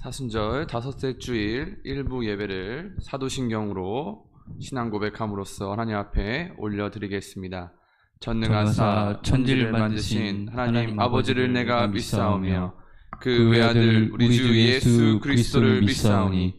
사순절 다섯째 주일 일부 예배를 사도신경으로 신앙 고백함으로써 하나님 앞에 올려드리겠습니다. 전능하사 천지를 만드신 하나님 아버지를 내가 믿사오며 그 외아들 우리 주 예수 그리스도를 믿사오니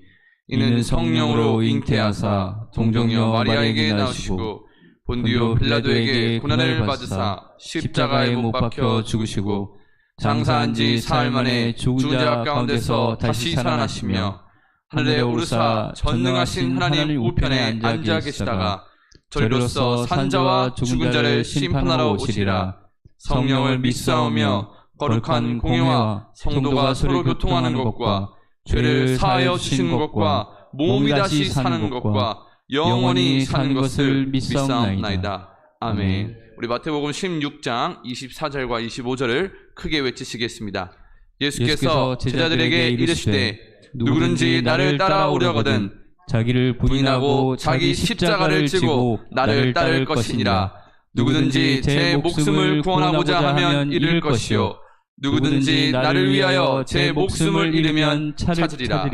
이는 성령으로 잉태하사 동정녀 마리아에게 나오시고 본디오 빌라도에게 고난을 받으사 십자가에 못 박혀 죽으시고 장사한 지 사흘 만에 죽은 자 가운데서 다시 살아나시며 하늘에 오르사 전능하신 하나님 우편에 앉아 계시다가 저리로서 산자와 죽은 자를 심판하러 오시리라. 성령을 믿사오며 거룩한 공회와 성도가 서로 교통하는 것과 죄를 사하여 주시는 것과 몸이 다시 사는 것과 영원히 사는 것을 믿사옵나이다. 아멘. 우리 마태복음 16장 24절과 25절을 크게 외치시겠습니다. 예수께서 제자들에게 이르시되 누구든지 나를 따라오려거든 자기를 부인하고 자기 십자가를 지고 나를 따를 것이니라. 누구든지 제 목숨을 구원하고자 하면 잃을 것이요 누구든지 나를 위하여 제 목숨을 잃으면 찾으리라.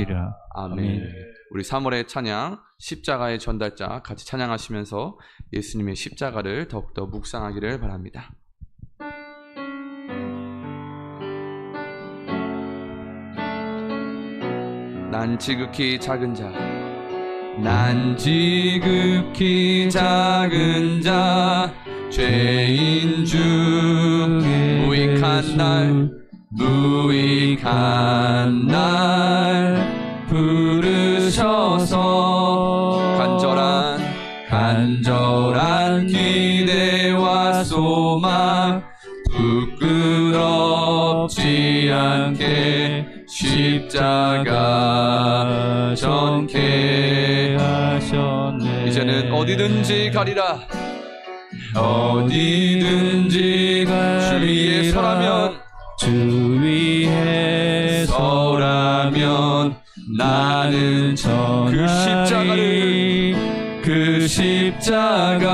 아멘. 우리 3월의 찬양 십자가의 전달자 같이 찬양하시면서 예수님의 십자가를 더욱더 묵상하기를 바랍니다. 난 지극히 작은 자, 난 지극히 작은 자, 죄인 중 무익한 날 부르셔서 간절한 기대와 소망 부끄럽지 않게 십자가 전케 하셨네. 이제는 어디든지 가리라. 어디든지 주 위에 서라면 나는 전하리 그 십자가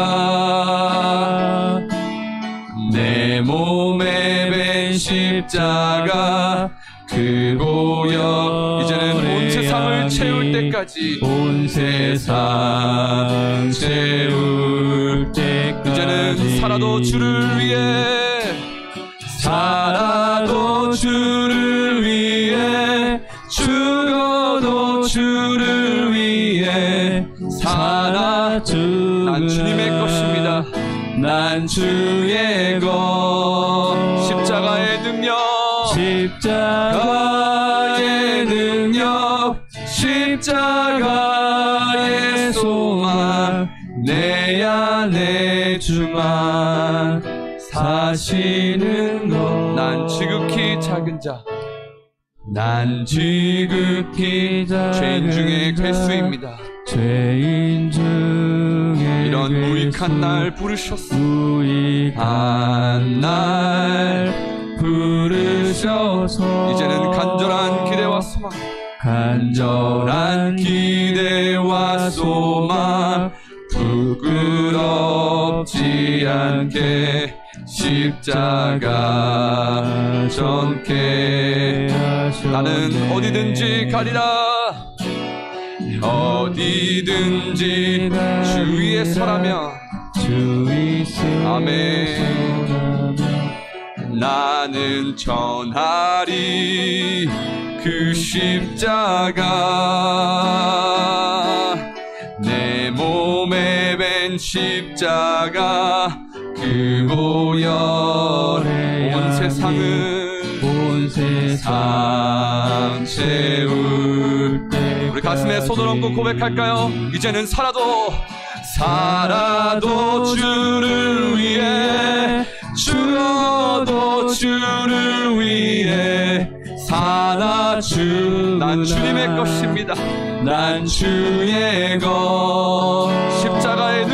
내 몸에 밴 십자가 그 보혈 이제는 온 세상을 채울 때까지 이제는 살아도 주를 위해 죽어도 주를 위해 난 주님의 것입니다. 난 주의 것 십자가의 능력 십자가의 소망 내 안에 주만 사시는 것. 난 지극히 작은 자, 난 지극히 죄인 중에 괴수입니다. 죄인 중에 이런 무익한 날 부르셨소. 이제는 간절한 기대와 소망 부끄럽지 않게 십자가 전케 나는 어디든지 가리라. 어디든지 주 위에 서라면 아멘. 나는 전하리 그 십자가 내 몸에 밴 십자가 그 보혈에 온 세상 채울 때 우리 가슴에 손을 얹고 고백할까요? 이제는 살아도 주를 위해 죽어도 주를 위해 난 주님의 것입니다. 난 주의 것 십자가의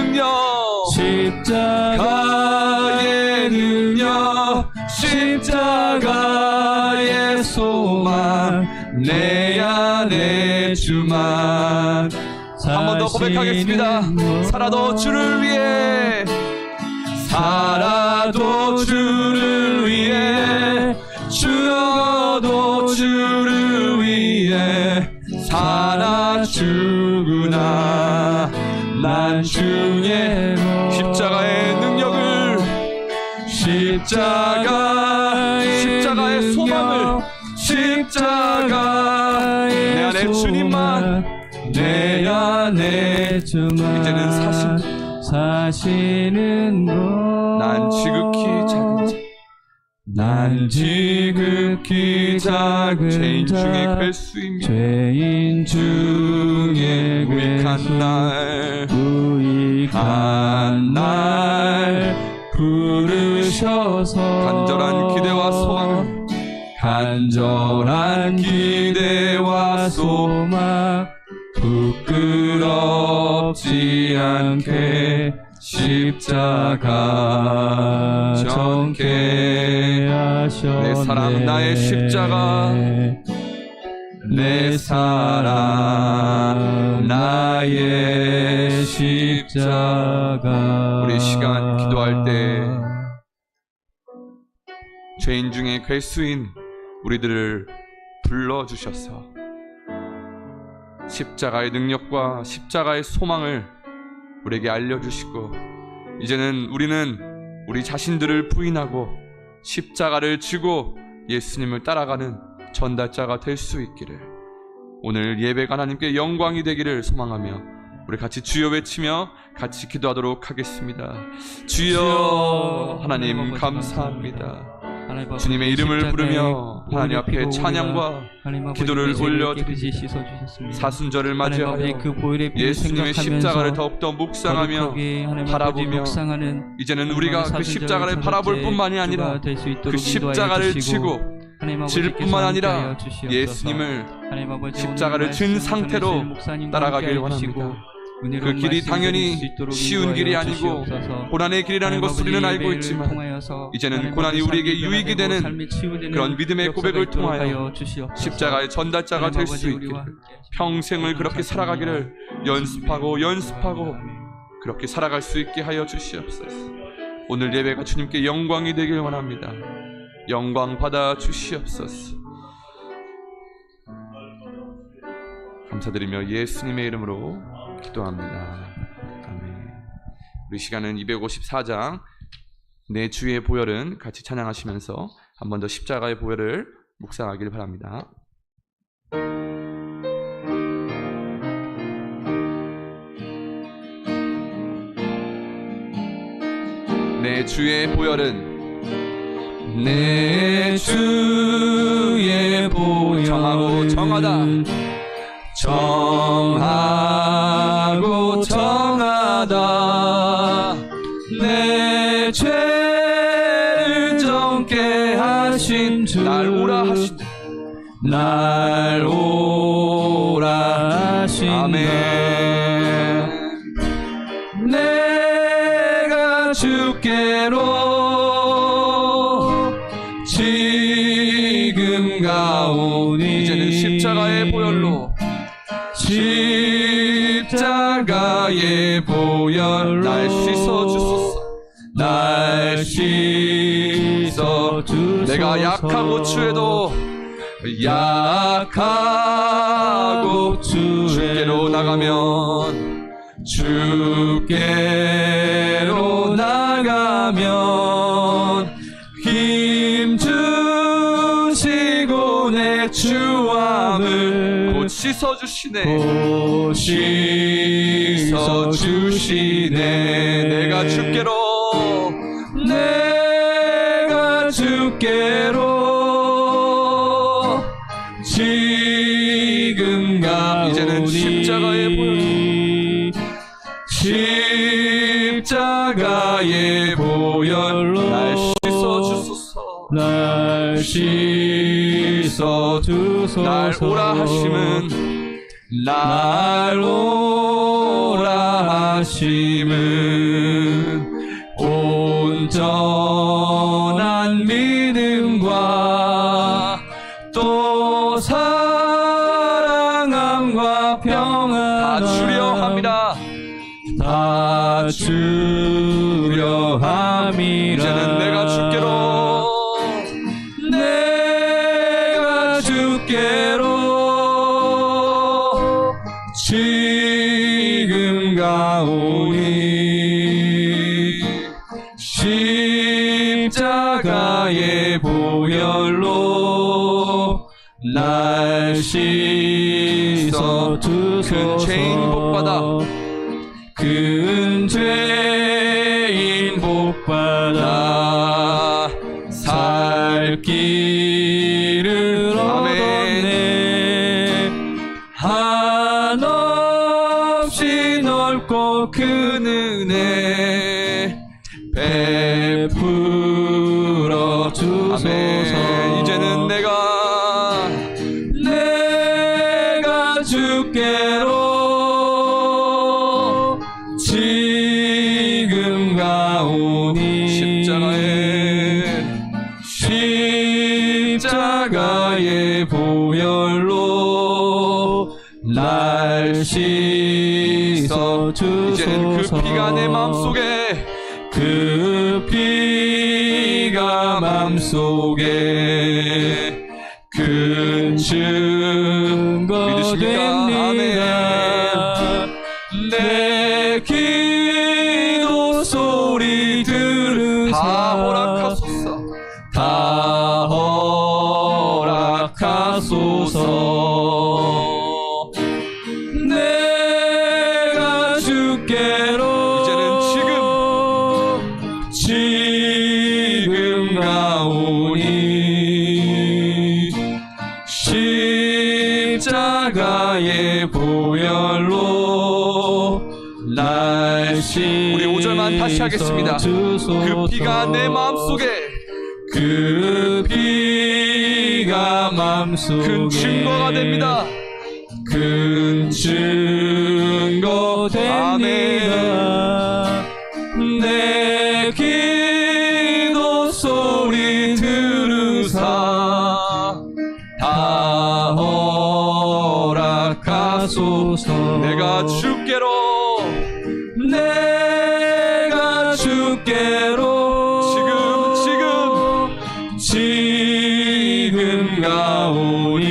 능력 십자가의 소망 내 안에 주만. 한 번 더 고백하겠습니다. 살아도 주를 위해 죽어도 주를 위해 살아 죽으나 난 주의 십자가의 능력을 십자가의 소망을 내 안에 주님만 내 안에 주만 이제는 사시는 것 난 지극히 작은 죄인 중에 괴수입니다. 죄인 중에 무익한 날 부르셔서 간절한 기대와 소망 부끄럽지 않게 십자가 정케 하셨네. 내 사랑 나의 십자가 내 사랑 나의 십자가. 우리 시간 기도할 때 죄인 중에 괴수인 우리들을 불러주셔서 십자가의 능력과 십자가의 소망을 우리에게 알려주시고 이제는 우리는 우리 자신들을 부인하고 십자가를 지고 예수님을 따라가는 전달자가 될 수 있기를 오늘 예배가 하나님께 영광이 되기를 소망하며 우리 같이 주여 외치며 같이 기도하도록 하겠습니다. 주여 하나님 감사합니다. 주님의 이름을 부르며 하나님 앞에 찬양과 기도를 올려드립니다. 사순절을 맞이하여 예수님의 십자가를 더욱더 묵상하며 바라보며 이제는 우리가 그 십자가를 바라볼 뿐만이 아니라 그 십자가를 지고 질 뿐만 아니라 예수님을 십자가를 진 상태로 따라가길 원합니다. 그 길이 당연히 쉬운 길이 아니고 고난의 길이라는 것을 우리는 알고 있지만 이제는 고난이 우리에게 유익이 되는 그런 믿음의 고백을 통하여 십자가의 전달자가 될 수 있기를 평생을 그렇게 살아가기를 연습하고 그렇게 살아갈 수 있게 하여 주시옵소서. 오늘 예배가 주님께 영광이 되길 원합니다. 영광 받아 주시옵소서. 감사드리며 예수님의 이름으로 기도합니다. 아멘. 우리 시간은 254장 내 주의 보혈은 같이 찬양하시면서 한 번 더 십자가의 보혈을 묵상하길 바랍니다. 내 주의 보혈은 내 주의 보혈 정하고 정하다 내 죄를 정케 하신 주 날 오라 하신다. 아멘. 내가 주께로 지금 가오니 이제는 십자가의 보혈로 십자가의 보혈로 날 씻어주소서. 내가 약하고 추해도 주께로 나가면 힘 주시고 내 추함을 곧 씻어주시네. 내가 주께로 지금 가오니 이제는 십자가의 보혈로 날 씻어주소서. 날 오라 하심은 온전한 믿음과 또 사랑함과 평안 다 주려 함이라 이제는 내가 주께로 주께로 지금 가오니 십자가의 보혈로 날 씻어 주소서. 큰 죄인 복받아 큰 죄인 복받아 살 길을 얻었네. 한없이 넓고 큰 은혜 베풀어 주소서. 아멘. 이제는 내가 주께로 지금 가오니 십자가의 보혈로 날 씻어 주소서. 이제는 그 피가 내 마음속에 그 피가 마음속에 큰 증거 믿으십니까? 됩니다. 내 기도 소리 들으사 다 허락하소서. 다 허락하소서. 내가 주께로 지금 가오니 십자가의 보혈로 날 씻어 우리 5절만 다시 하겠습니다. 그 피가 내 마음속에 그 피가 마음속에 큰 증거가 됩니다. 큰 증거 됩니다. 내 기도 소리 들으사 다 허락하소서. 내가 주께로 지금 가오니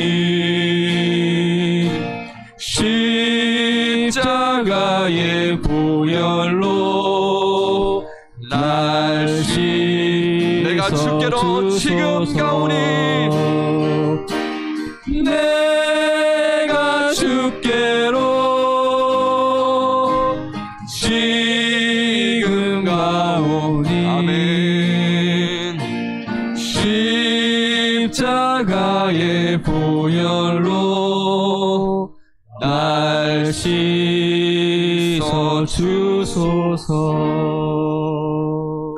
십자가의 보혈로 날 씻어 내가 주께로 지금 가오니 내가 주께로 지금 가오니 아멘. 십자가의 보혈로 날 씻어 주소서.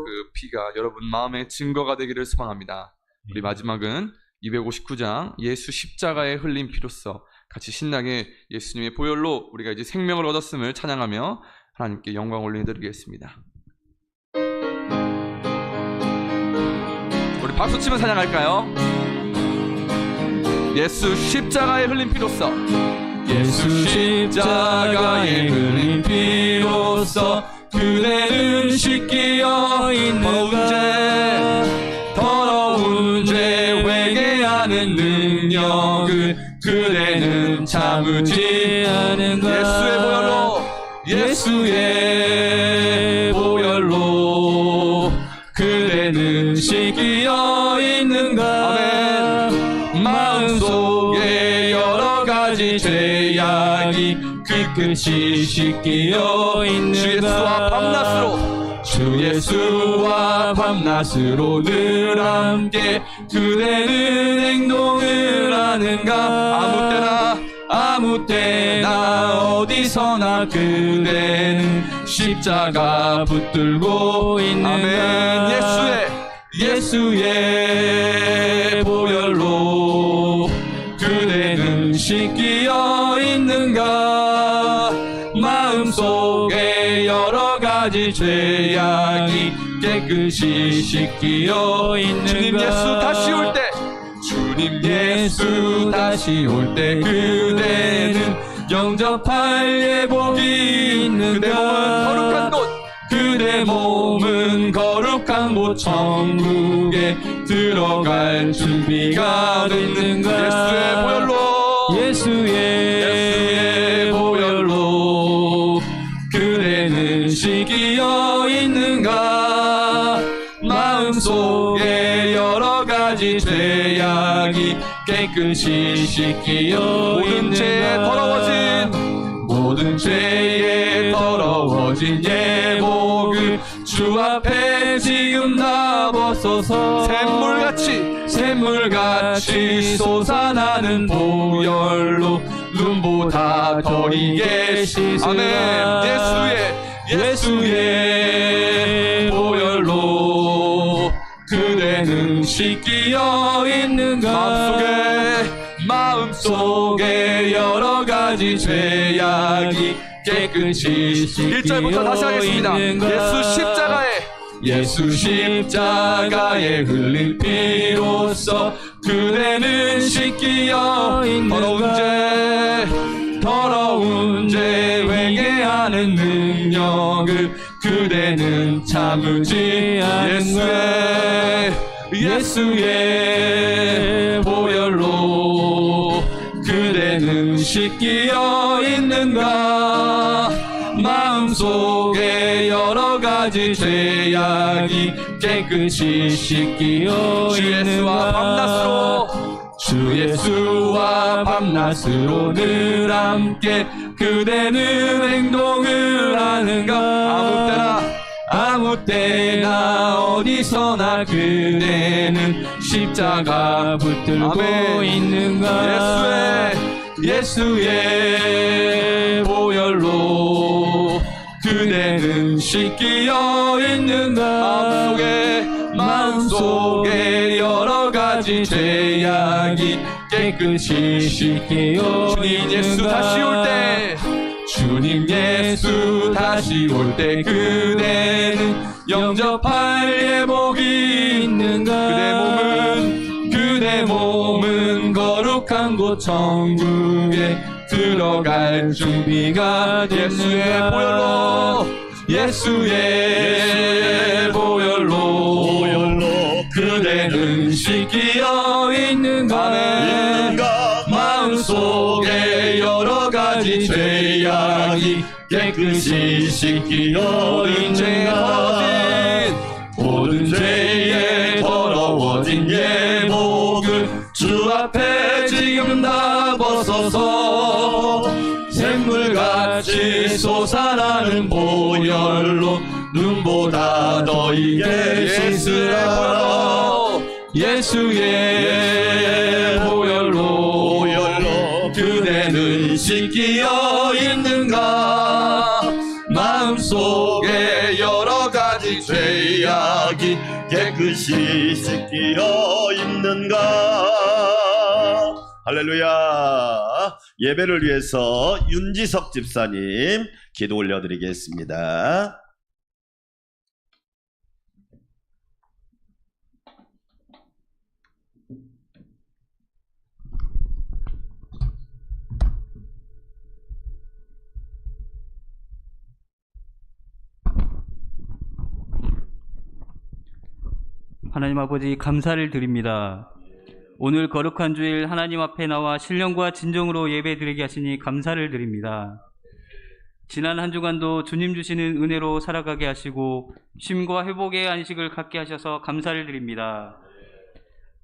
그 피가 여러분 마음의 증거가 되기를 소망합니다. 우리 마지막은 259장 예수 십자가에 흘린 피로써 같이 신나게 예수님의 보혈로 우리가 이제 생명을 얻었음을 찬양하며 하나님께 영광 올려드리겠습니다. 우리 박수치며 찬양할까요? 예수 십자가에 흘린 피로써 예수 십자가에 흘린 피로써 그대는 씻기어 있는가. 더러운 죄 회개하는 능력을 그대는 참으지 않은가. 예수의 보혈로 그대는 씻기어 있는가. 아멘. 마음속에 여러 가지 죄악이 깨끗이 씻기어 있는가. 주 예수와 밤낮으로 늘 함께 그대는 행동을 하는가. 아무 때나 어디서나 그대는 십자가 붙들고 있는가. 아멘. 예수의 보혈로 그대는 씻기어 있는가. 마음속에 여러 가지 죄악이 깨끗이 씻기어 있는가. 주님 예수 다시 올 때, 주님 예수 다시 올 때 그대는 영접할 예복이 있는가. 그대 몸은 거룩한 곳 천국에 들어갈 준비가 됐는가. 예수의 보혈로 예수의 보혈로 그대는 씻기어 있는가? 마음속에 여러 가지 죄악이 깨끗이 씻기어 있는가? 모든 죄에 더러워진 예복을 주 앞에 지금 다 벗어서 샘물같이 솟아나는 보혈로 눈보다 더 익게 씻으라. 아멘. 예수의 보혈로 그대는 씻기어 있는가? 마음속에 여러 가지 죄악이 깨끗이 씻기어 1절부터 다시 하겠습니다. 있는가? 예수 십자가에 흘린 피로써 그대는 씻기어 있는가? 더러운 죄 회개하는 능력을 그대는 참으지 않는가? 예수의 보혈로 그대는 씻기어 있는가? 마음속에 여러 가지 죄악이 깨끗이 씻기어 있는가? 주 예수와 밤낮으로 늘 함께 그대는 행동을 하는가? 아무 때나 어디서나 그대는 십자가 붙들고 있는가? 예수의 보혈로 그대는 씻기어 있는가? 마음속에 여러 가지 죄악이 깨끗이 씻기어 있는가? 주님 예수 다시 올 때 그대는 영접할 예복이 있는가? 그대 몸은 거룩한 곳 천국에 들어갈 준비가 됐는가? 예수의 보혈로 그대는 씻기어 있는가? 마음속에 여러 가지 죄악이 깨끗이 씻기어 있는가? 모든 죄에 더러워진 예복을 주 앞에 지금 다 벗어서 샘물같이 솟아나는 보혈로 눈보다 더 익게 씻으라. 예수의 보혈로 그대는 씻기어 있는가? 마음속에 여러 가지 죄악이 깨끗이 씻기어 있는가? 할렐루야. 예배를 위해서 윤지석 집사님 기도 올려드리겠습니다. 하나님 아버지 감사를 드립니다. 오늘 거룩한 주일 하나님 앞에 나와 신령과 진정으로 예배드리게 하시니 감사를 드립니다. 지난 한 주간도 주님 주시는 은혜로 살아가게 하시고 쉼과 회복의 안식을 갖게 하셔서 감사를 드립니다.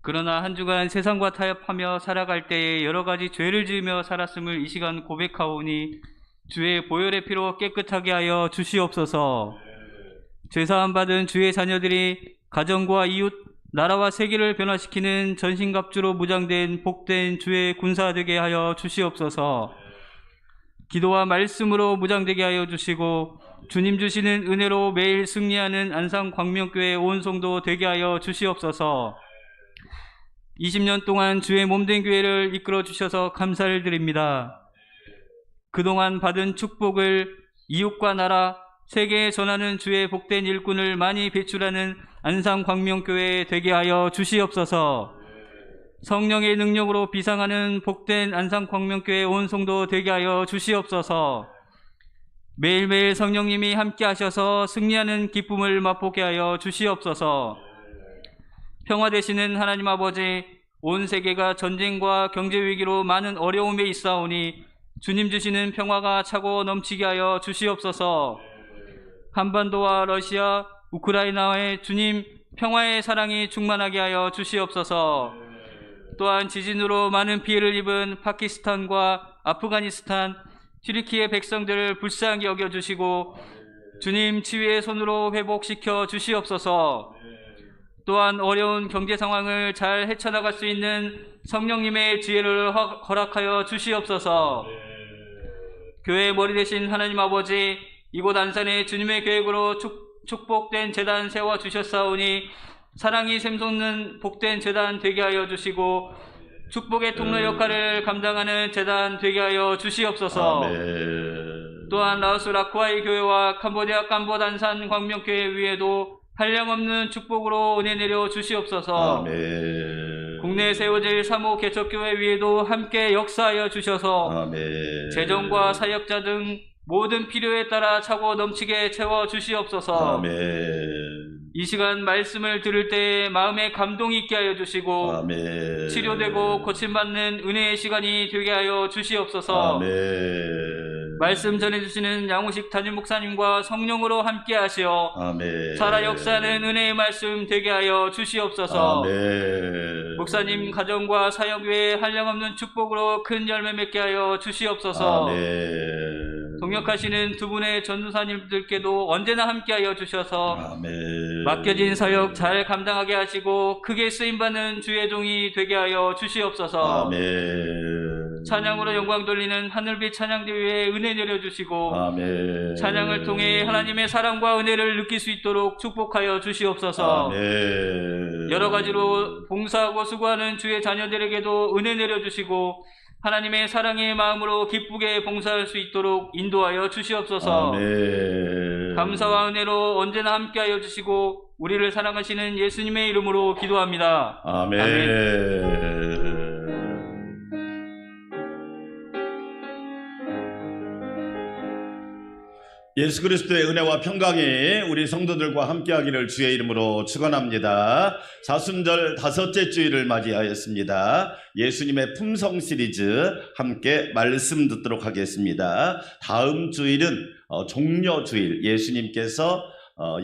그러나 한 주간 세상과 타협하며 살아갈 때에 여러 가지 죄를 지으며 살았음을 이 시간 고백하오니 주의 보혈의 피로 깨끗하게 하여 주시옵소서. 죄사함 받은 주의 자녀들이 가정과 이웃, 나라와 세계를 변화시키는 전신갑주로 무장된 복된 주의 군사 되게 하여 주시옵소서. 기도와 말씀으로 무장되게 하여 주시고 주님 주시는 은혜로 매일 승리하는 안산광명교회 온 성도 되게 하여 주시옵소서. 20년 동안 주의 몸된 교회를 이끌어 주셔서 감사를 드립니다. 그동안 받은 축복을 이웃과 나라, 세계에 전하는 주의 복된 일꾼을 많이 배출하는 안산광명교회 되게 하여 주시옵소서. 성령의 능력으로 비상하는 복된 안산광명교회 온 성도 되게 하여 주시옵소서. 매일매일 성령님이 함께 하셔서 승리하는 기쁨을 맛보게 하여 주시옵소서. 평화 되시는 하나님 아버지, 온 세계가 전쟁과 경제 위기로 많은 어려움에 있사오니 주님 주시는 평화가 차고 넘치게 하여 주시옵소서. 한반도와 러시아, 우크라이나의 주님 평화의 사랑이 충만하게 하여 주시옵소서. 또한 지진으로 많은 피해를 입은 파키스탄과 아프가니스탄, 튀르키예 백성들을 불쌍히 여겨주시고 주님 치유의 손으로 회복시켜 주시옵소서. 또한 어려운 경제 상황을 잘 헤쳐나갈 수 있는 성령님의 지혜를 허락하여 주시옵소서. 교회의 머리 되신 하나님 아버지, 이곳 안산에 주님의 계획으로 축복된 제단 세워주셨사오니 사랑이 샘솟는 복된 제단 되게 하여 주시고 축복의 통로 역할을 감당하는 제단 되게 하여 주시옵소서. 아멘. 또한 라오스 라쿠아이 교회와 캄보디아 캄보드 안산 광명교회 위에도 한량없는 축복으로 은혜 내려 주시옵소서. 아멘. 국내에 세워질 3호 개척교회 위에도 함께 역사하여 주셔서 아멘. 재정과 사역자 등 모든 필요에 따라 차고 넘치게 채워 주시옵소서. 아멘. 이 시간 말씀을 들을 때 마음에 감동이 있게 하여 주시고 아멘. 치료되고 고침받는 은혜의 시간이 되게 하여 주시옵소서. 아멘. 말씀 전해주시는 양우식 담임 목사님과 성령으로 함께 하시어 아멘. 살아 역사하는 은혜의 말씀 되게 하여 주시옵소서. 아멘. 목사님 가정과 사역 외에 한량없는 축복으로 큰 열매 맺게 하여 주시옵소서. 아멘. 동역하시는 두 분의 전도사님들께도 언제나 함께 하여 주셔서 아멘. 맡겨진 사역 잘 감당하게 하시고 크게 쓰임받는 주의 종이 되게 하여 주시옵소서. 아멘. 찬양으로 영광 돌리는 하늘빛 찬양대회에 은혜 내려주시고 아멘. 찬양을 통해 하나님의 사랑과 은혜를 느낄 수 있도록 축복하여 주시옵소서. 아멘. 여러 가지로 봉사하고 수고하는 주의 자녀들에게도 은혜 내려주시고 하나님의 사랑의 마음으로 기쁘게 봉사할 수 있도록 인도하여 주시옵소서. 아멘. 감사와 은혜로 언제나 함께하여 주시고 우리를 사랑하시는 예수님의 이름으로 기도합니다. 아멘. 예수 그리스도의 은혜와 평강이 우리 성도들과 함께하기를 주의 이름으로 축원합니다. 사순절 다섯째 주일을 맞이하였습니다. 예수님의 품성 시리즈 함께 말씀 듣도록 하겠습니다. 다음 주일은 종려 주일, 예수님께서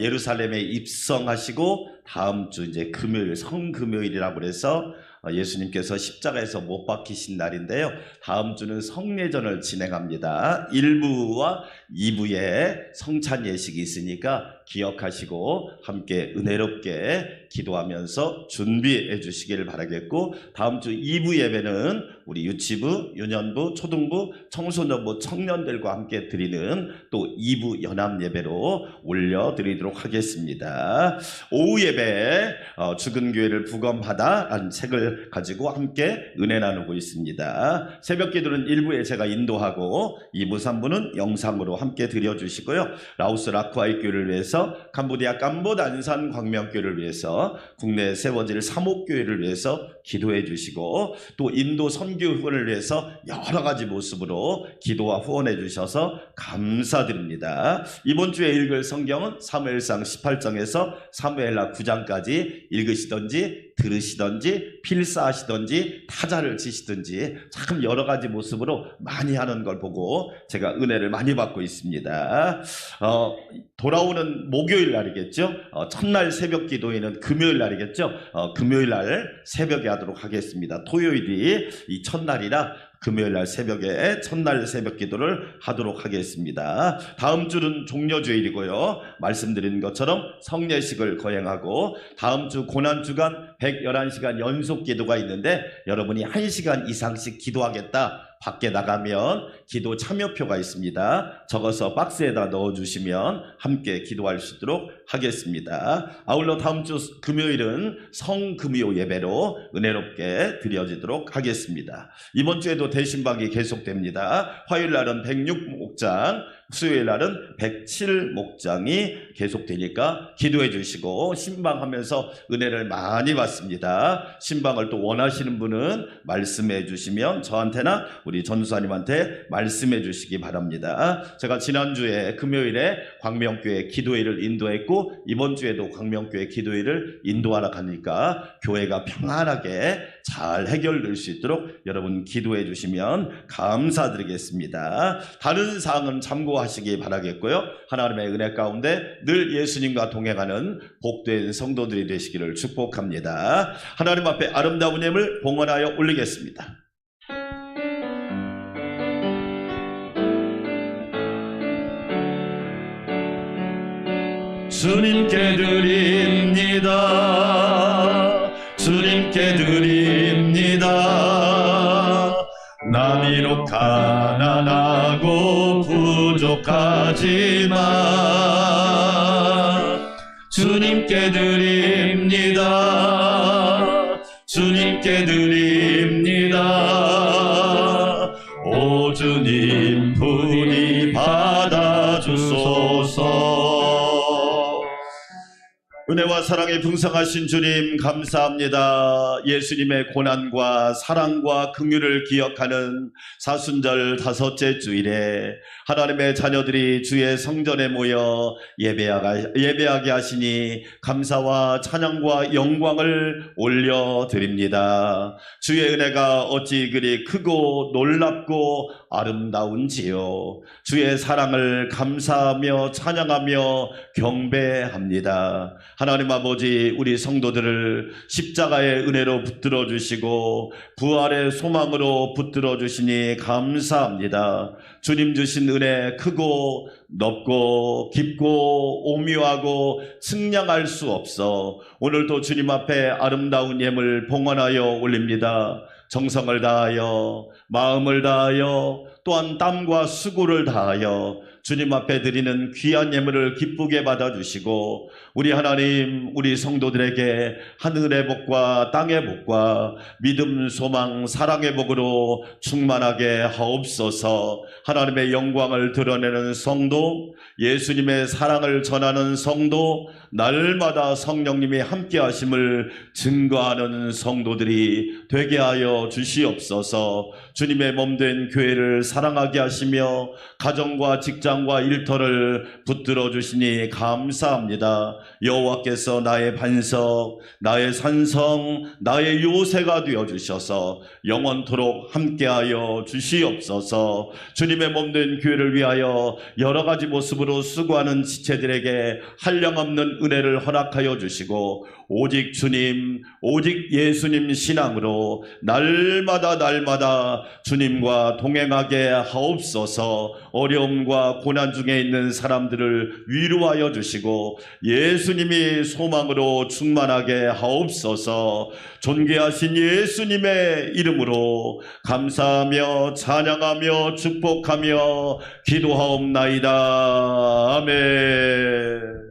예루살렘에 입성하시고 다음 주 이제 금요일 성금요일이라고 그래서 예수님께서 십자가에서 못 박히신 날인데요. 다음 주는 성례전을 진행합니다. 1부와 2부에 성찬 예식이 있으니까 기억하시고 함께 은혜롭게 기도하면서 준비해 주시기를 바라겠고, 다음 주 2부 예배는 우리 유치부, 유년부, 초등부, 청소년부, 청년들과 함께 드리는 또 2부 연합 예배로 올려드리도록 하겠습니다. 오후 예배 죽은 교회를 부검하다 라는 책을 가지고 함께 은혜 나누고 있습니다. 새벽 기도는 1부에 제가 인도하고 2부 3부는 영상으로 함께 드려주시고요. 라오스 라쿠아이 교회를 위해서, 캄보디아 캄보드 안산 광명교회를 위해서, 국내에 세워질 사목교회를 위해서 기도해 주시고, 또 인도 선교 후원을 위해서 여러 가지 모습으로 기도와 후원해 주셔서 감사드립니다. 이번 주에 읽을 성경은 사무엘상 18장에서 사무엘하 9장까지 읽으시던지 들으시던지 필사하시던지 타자를 치시든지 참 여러 가지 모습으로 많이 하는 걸 보고 제가 은혜를 많이 받고 있습니다. 돌아오는 목요일 날이겠죠. 첫날 새벽 기도회는 금요일 날이겠죠. 금요일 날 새벽에 하도록 하겠습니다. 토요일이 이 첫날이라 금요일 날 새벽에 첫날 새벽 기도를 하도록 하겠습니다. 다음 주는 종려주일이고요. 말씀드린 것처럼 성례식을 거행하고, 다음 주 고난주간 111시간 연속 기도가 있는데 여러분이 1시간 이상씩 기도하겠다, 밖에 나가면 기도 참여표가 있습니다. 적어서 박스에다 넣어주시면 함께 기도할 수 있도록 하겠습니다. 아울러 다음 주 금요일은 성금요 예배로 은혜롭게 드려지도록 하겠습니다. 이번 주에도 대신방이 계속됩니다. 화요일 날은 106목장, 수요일 날은 107목장이 계속되니까 기도해 주시고 신방하면서 은혜를 많이 받습니다. 신방을 또 원하시는 분은 말씀해 주시면 저한테나 우리 전수사님한테 말씀해 주시기 바랍니다. 제가 지난주에 금요일에 광명교회 기도회를 인도했고, 이번 주에도 광명교회 기도회를 인도하러 가니까 교회가 평안하게 잘 해결될 수 있도록 여러분 기도해 주시면 감사드리겠습니다. 다른 사항은 참고하시기 바라겠고요. 하나님의 은혜 가운데 늘 예수님과 동행하는 복된 성도들이 되시기를 축복합니다. 하나님 앞에 아름다운 예물 봉헌하여 올리겠습니다. 주님께 드립니다. 주님께 드립니다. 나 비록 가난하고 부족하지만 주님께 드립니다. 주님께 드립니다. 오 주님 부디 받아주소서. 은혜와 사랑이 풍성하신 주님 감사합니다. 예수님의 고난과 사랑과 긍휼을 기억하는 사순절 다섯째 주일에 하나님의 자녀들이 주의 성전에 모여 예배하게 하시니 감사와 찬양과 영광을 올려드립니다. 주의 은혜가 어찌 그리 크고 놀랍고 아름다운지요. 주의 사랑을 감사하며 찬양하며 경배합니다. 하나님 아버지, 우리 성도들을 십자가의 은혜로 붙들어 주시고 부활의 소망으로 붙들어 주시니 감사합니다. 주님 주신 은혜 크고 넓고 깊고 오묘하고 측량할 수 없어 오늘도 주님 앞에 아름다운 예물 봉헌하여 올립니다. 정성을 다하여 마음을 다하여 또한 땀과 수고를 다하여 주님 앞에 드리는 귀한 예물을 기쁘게 받아주시고 우리 하나님, 우리 성도들에게 하늘의 복과 땅의 복과 믿음, 소망, 사랑의 복으로 충만하게 하옵소서. 하나님의 영광을 드러내는 성도, 예수님의 사랑을 전하는 성도, 날마다 성령님이 함께 하심을 증거하는 성도들이 되게 하여 주시옵소서. 주님의 몸된 교회를 사랑하게 하시며 가정과 직장과 일터를 붙들어 주시니 감사합니다. 여호와께서 나의 반석, 나의 산성, 나의 요새가 되어 주셔서 영원토록 함께하여 주시옵소서. 주님의 몸된 교회를 위하여 여러 가지 모습으로 수고하는 지체들에게 한량없는 은혜를 허락하여 주시고 오직 주님, 오직 예수님 신앙으로 날마다 주님과 동행하게 하옵소서. 어려움과 고난 중에 있는 사람들을 위로하여 주시고 예수님이 소망으로 충만하게 하옵소서. 존귀하신 예수님의 이름으로 감사하며 찬양하며 축복하며 기도하옵나이다. 아멘.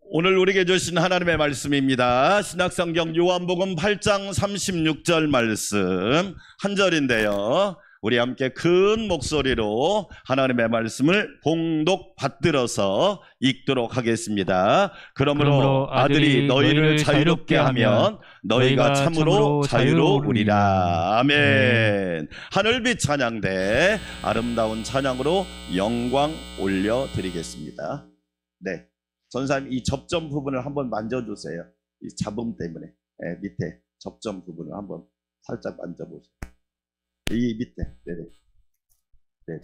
오늘 우리에게 주신 하나님의 말씀입니다. 신약성경 요한복음 8장 36절 말씀 한 절인데요. 우리 함께 큰 목소리로 하나님의 말씀을 봉독 받들어서 읽도록 하겠습니다. 그러므로 아들이 너희를 자유롭게 하면 너희가 참으로 자유로우리라. 아멘. 하늘빛 찬양대 아름다운 찬양으로 영광 올려드리겠습니다. 네, 전사님 이 접점 부분을 한번 만져주세요. 이 잡음 때문에 밑에 접점 부분을 한번 살짝 만져보세요. 이 밑에, 네네. 네네.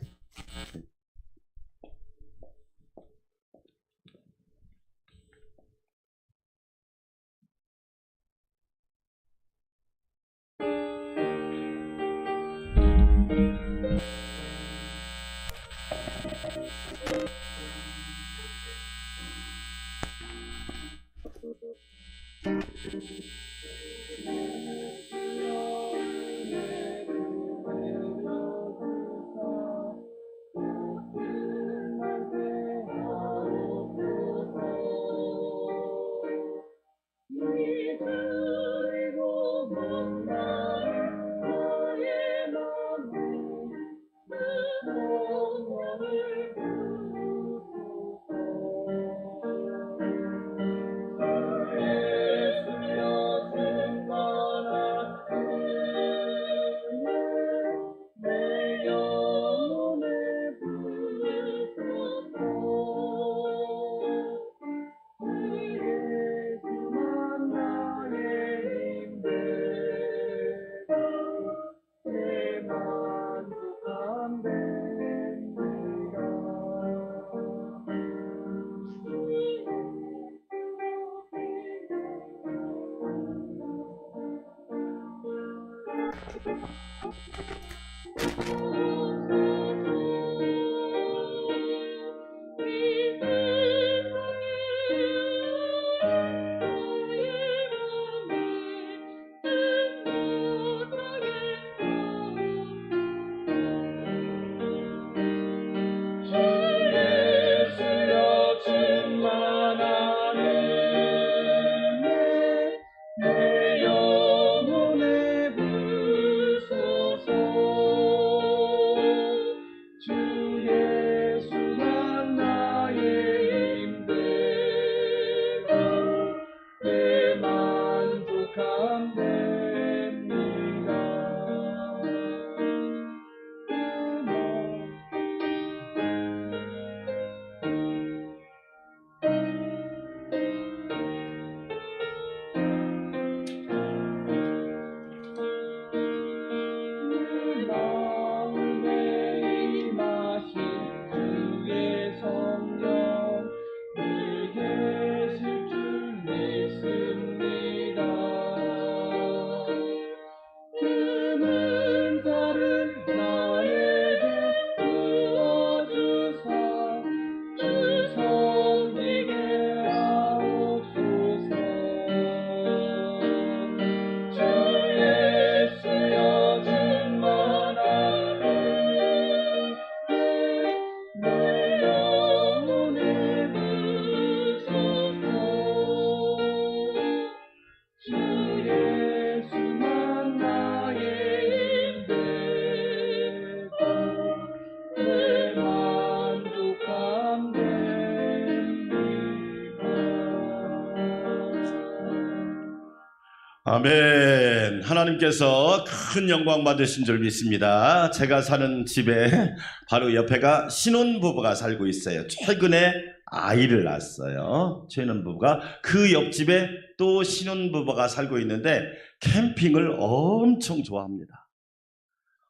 아멘. 하나님께서 큰 영광 받으신 줄 믿습니다. 제가 사는 집에 바로 옆에가 신혼부부가 살고 있어요. 최근에 아이를 낳았어요. 신혼부부가. 그 옆집에 또 신혼부부가 살고 있는데 캠핑을 엄청 좋아합니다.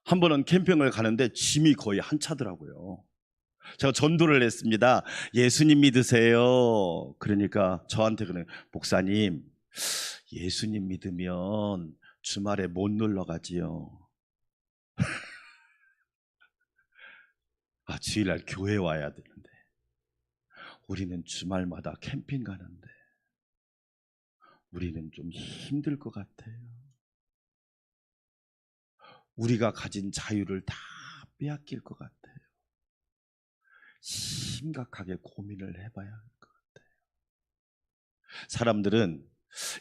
한 번은 캠핑을 가는데 짐이 거의 한 차더라고요. 제가 전도를 했습니다. 예수님 믿으세요. 그러니까 저한테 그래, 목사님 예수님 믿으면 주말에 못 놀러 가지요. 아, 주일날 교회 와야 되는데 우리는 주말마다 캠핑 가는데 우리는 좀 힘들 것 같아요. 우리가 가진 자유를 다 빼앗길 것 같아요. 심각하게 고민을 해봐야 할 것 같아요. 사람들은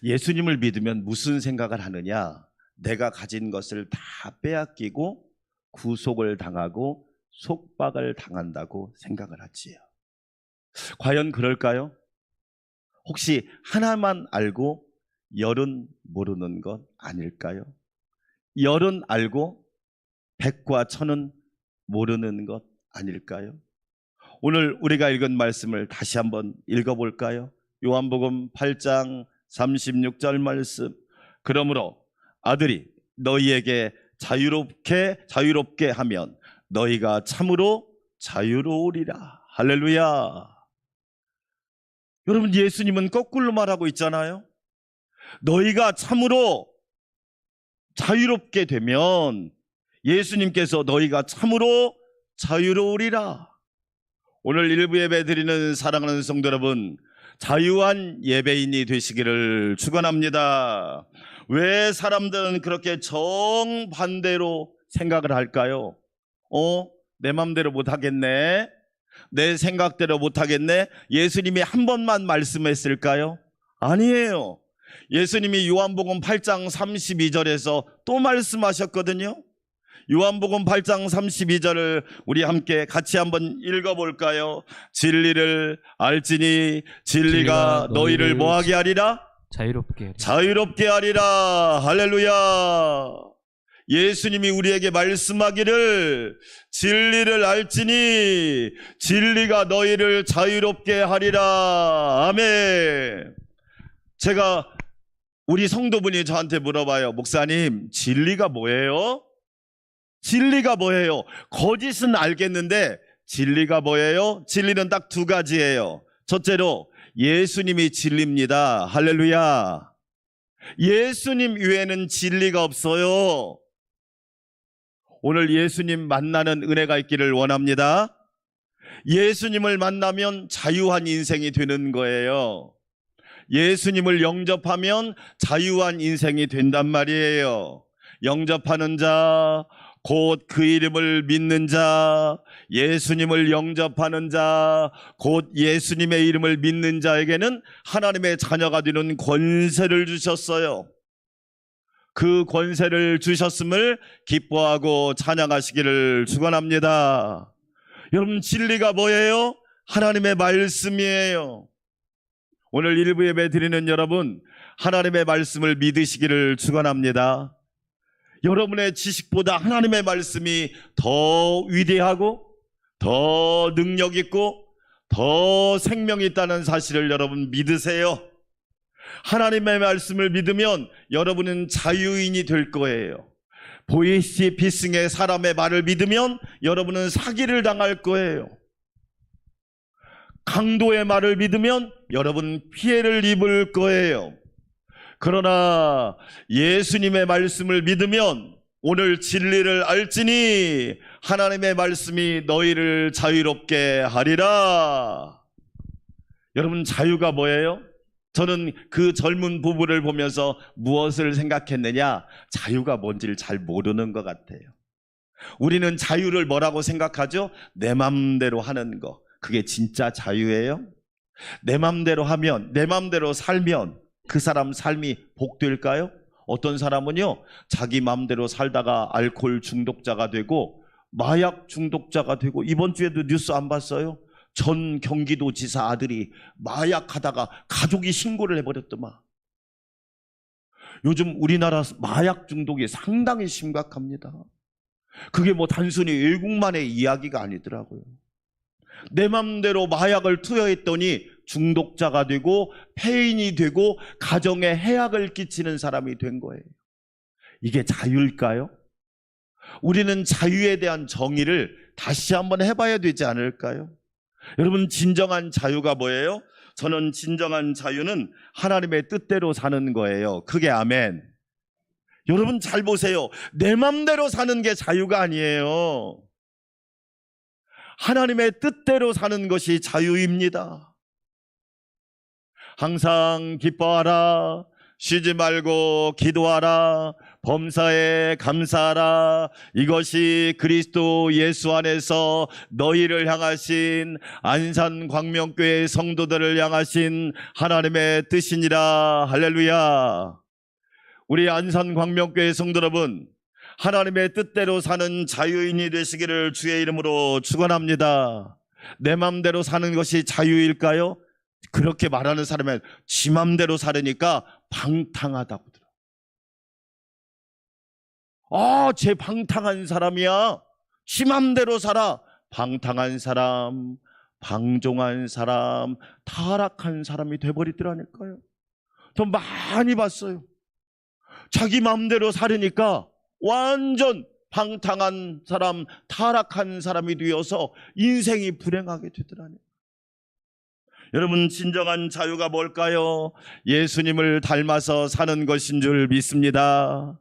예수님을 믿으면 무슨 생각을 하느냐? 내가 가진 것을 다 빼앗기고 구속을 당하고 속박을 당한다고 생각을 하지요. 과연 그럴까요? 혹시 하나만 알고 열은 모르는 것 아닐까요? 열은 알고 백과 천은 모르는 것 아닐까요? 오늘 우리가 읽은 말씀을 다시 한번 읽어볼까요? 요한복음 8장 36절 말씀. 그러므로 아들이 너희에게 자유롭게 하면 너희가 참으로 자유로우리라. 할렐루야. 여러분, 예수님은 거꾸로 말하고 있잖아요. 너희가 참으로 자유롭게 되면 예수님께서 너희가 참으로 자유로우리라. 오늘 일부 예배 드리는 사랑하는 성도 여러분, 자유한 예배인이 되시기를 축원합니다. 왜 사람들은 그렇게 정반대로 생각을 할까요? 내 맘대로 못하겠네, 내 생각대로 못하겠네. 예수님이 한 번만 말씀했을까요? 아니에요. 예수님이 요한복음 8장 32절에서 또 말씀하셨거든요. 요한복음 8장 32절을 우리 함께 같이 한번 읽어볼까요? 진리를 알지니 진리가 너희를 뭐하게 하리라? 자유롭게 하리라. 할렐루야. 예수님이 우리에게 말씀하기를 진리를 알지니 진리가 너희를 자유롭게 하리라. 아멘. 제가 우리 성도분이 저한테 물어봐요. 목사님, 진리가 뭐예요? 진리가 뭐예요? 거짓은 알겠는데 진리가 뭐예요? 진리는 딱 두 가지예요. 첫째로 예수님이 진리입니다. 할렐루야. 예수님 외에는 진리가 없어요. 오늘 예수님 만나는 은혜가 있기를 원합니다. 예수님을 만나면 자유한 인생이 되는 거예요. 예수님을 영접하면 자유한 인생이 된단 말이에요. 영접하는 자, 곧 그 이름을 믿는 자, 예수님을 영접하는 자, 곧 예수님의 이름을 믿는 자에게는 하나님의 자녀가 되는 권세를 주셨어요. 그 권세를 주셨음을 기뻐하고 찬양하시기를 축원합니다. 여러분, 진리가 뭐예요? 하나님의 말씀이에요. 오늘 일부 예배 드리는 여러분, 하나님의 말씀을 믿으시기를 축원합니다. 여러분의 지식보다 하나님의 말씀이 더 위대하고 더 능력 있고 더 생명이 있다는 사실을 여러분 믿으세요. 하나님의 말씀을 믿으면 여러분은 자유인이 될 거예요. 보이스피싱의 사람의 말을 믿으면 여러분은 사기를 당할 거예요. 강도의 말을 믿으면 여러분 피해를 입을 거예요. 그러나 예수님의 말씀을 믿으면 오늘 진리를 알지니 하나님의 말씀이 너희를 자유롭게 하리라. 여러분, 자유가 뭐예요? 저는 그 젊은 부부를 보면서 무엇을 생각했느냐? 자유가 뭔지를 잘 모르는 것 같아요. 우리는 자유를 뭐라고 생각하죠? 내 맘대로 하는 거. 그게 진짜 자유예요? 내 맘대로 하면, 내 맘대로 살면 그 사람 삶이 복될까요? 어떤 사람은요, 자기 맘대로 살다가 알코올 중독자가 되고 마약 중독자가 되고, 이번 주에도 뉴스 안 봤어요? 전 경기도지사 아들이 마약하다가 가족이 신고를 해버렸더만. 요즘 우리나라 마약 중독이 상당히 심각합니다. 그게 뭐 단순히 외국만의 이야기가 아니더라고요. 내 맘대로 마약을 투여했더니 중독자가 되고 폐인이 되고 가정에 해악을 끼치는 사람이 된 거예요. 이게 자유일까요? 우리는 자유에 대한 정의를 다시 한번 해봐야 되지 않을까요? 여러분, 진정한 자유가 뭐예요? 저는 진정한 자유는 하나님의 뜻대로 사는 거예요. 그게 아멘. 여러분 잘 보세요. 내 맘대로 사는 게 자유가 아니에요. 하나님의 뜻대로 사는 것이 자유입니다. 항상 기뻐하라, 쉬지 말고 기도하라, 범사에 감사하라. 이것이 그리스도 예수 안에서 너희를 향하신 안산광명교회 성도들을 향하신 하나님의 뜻이니라. 할렐루야. 우리 안산광명교회 성도 여러분, 하나님의 뜻대로 사는 자유인이 되시기를 주의 이름으로 축원합니다. 내 맘대로 사는 것이 자유일까요? 그렇게 말하는 사람은 지 맘대로 살으니까 방탕하다고 들어. 쟤 방탕한 사람이야. 지 맘대로 살아. 방탕한 사람, 방종한 사람, 타락한 사람이 돼버리더라니까요. 저 많이 봤어요. 자기 맘대로 살으니까 완전 방탕한 사람, 타락한 사람이 되어서 인생이 불행하게 되더라니까요. 여러분, 진정한 자유가 뭘까요? 예수님을 닮아서 사는 것인 줄 믿습니다.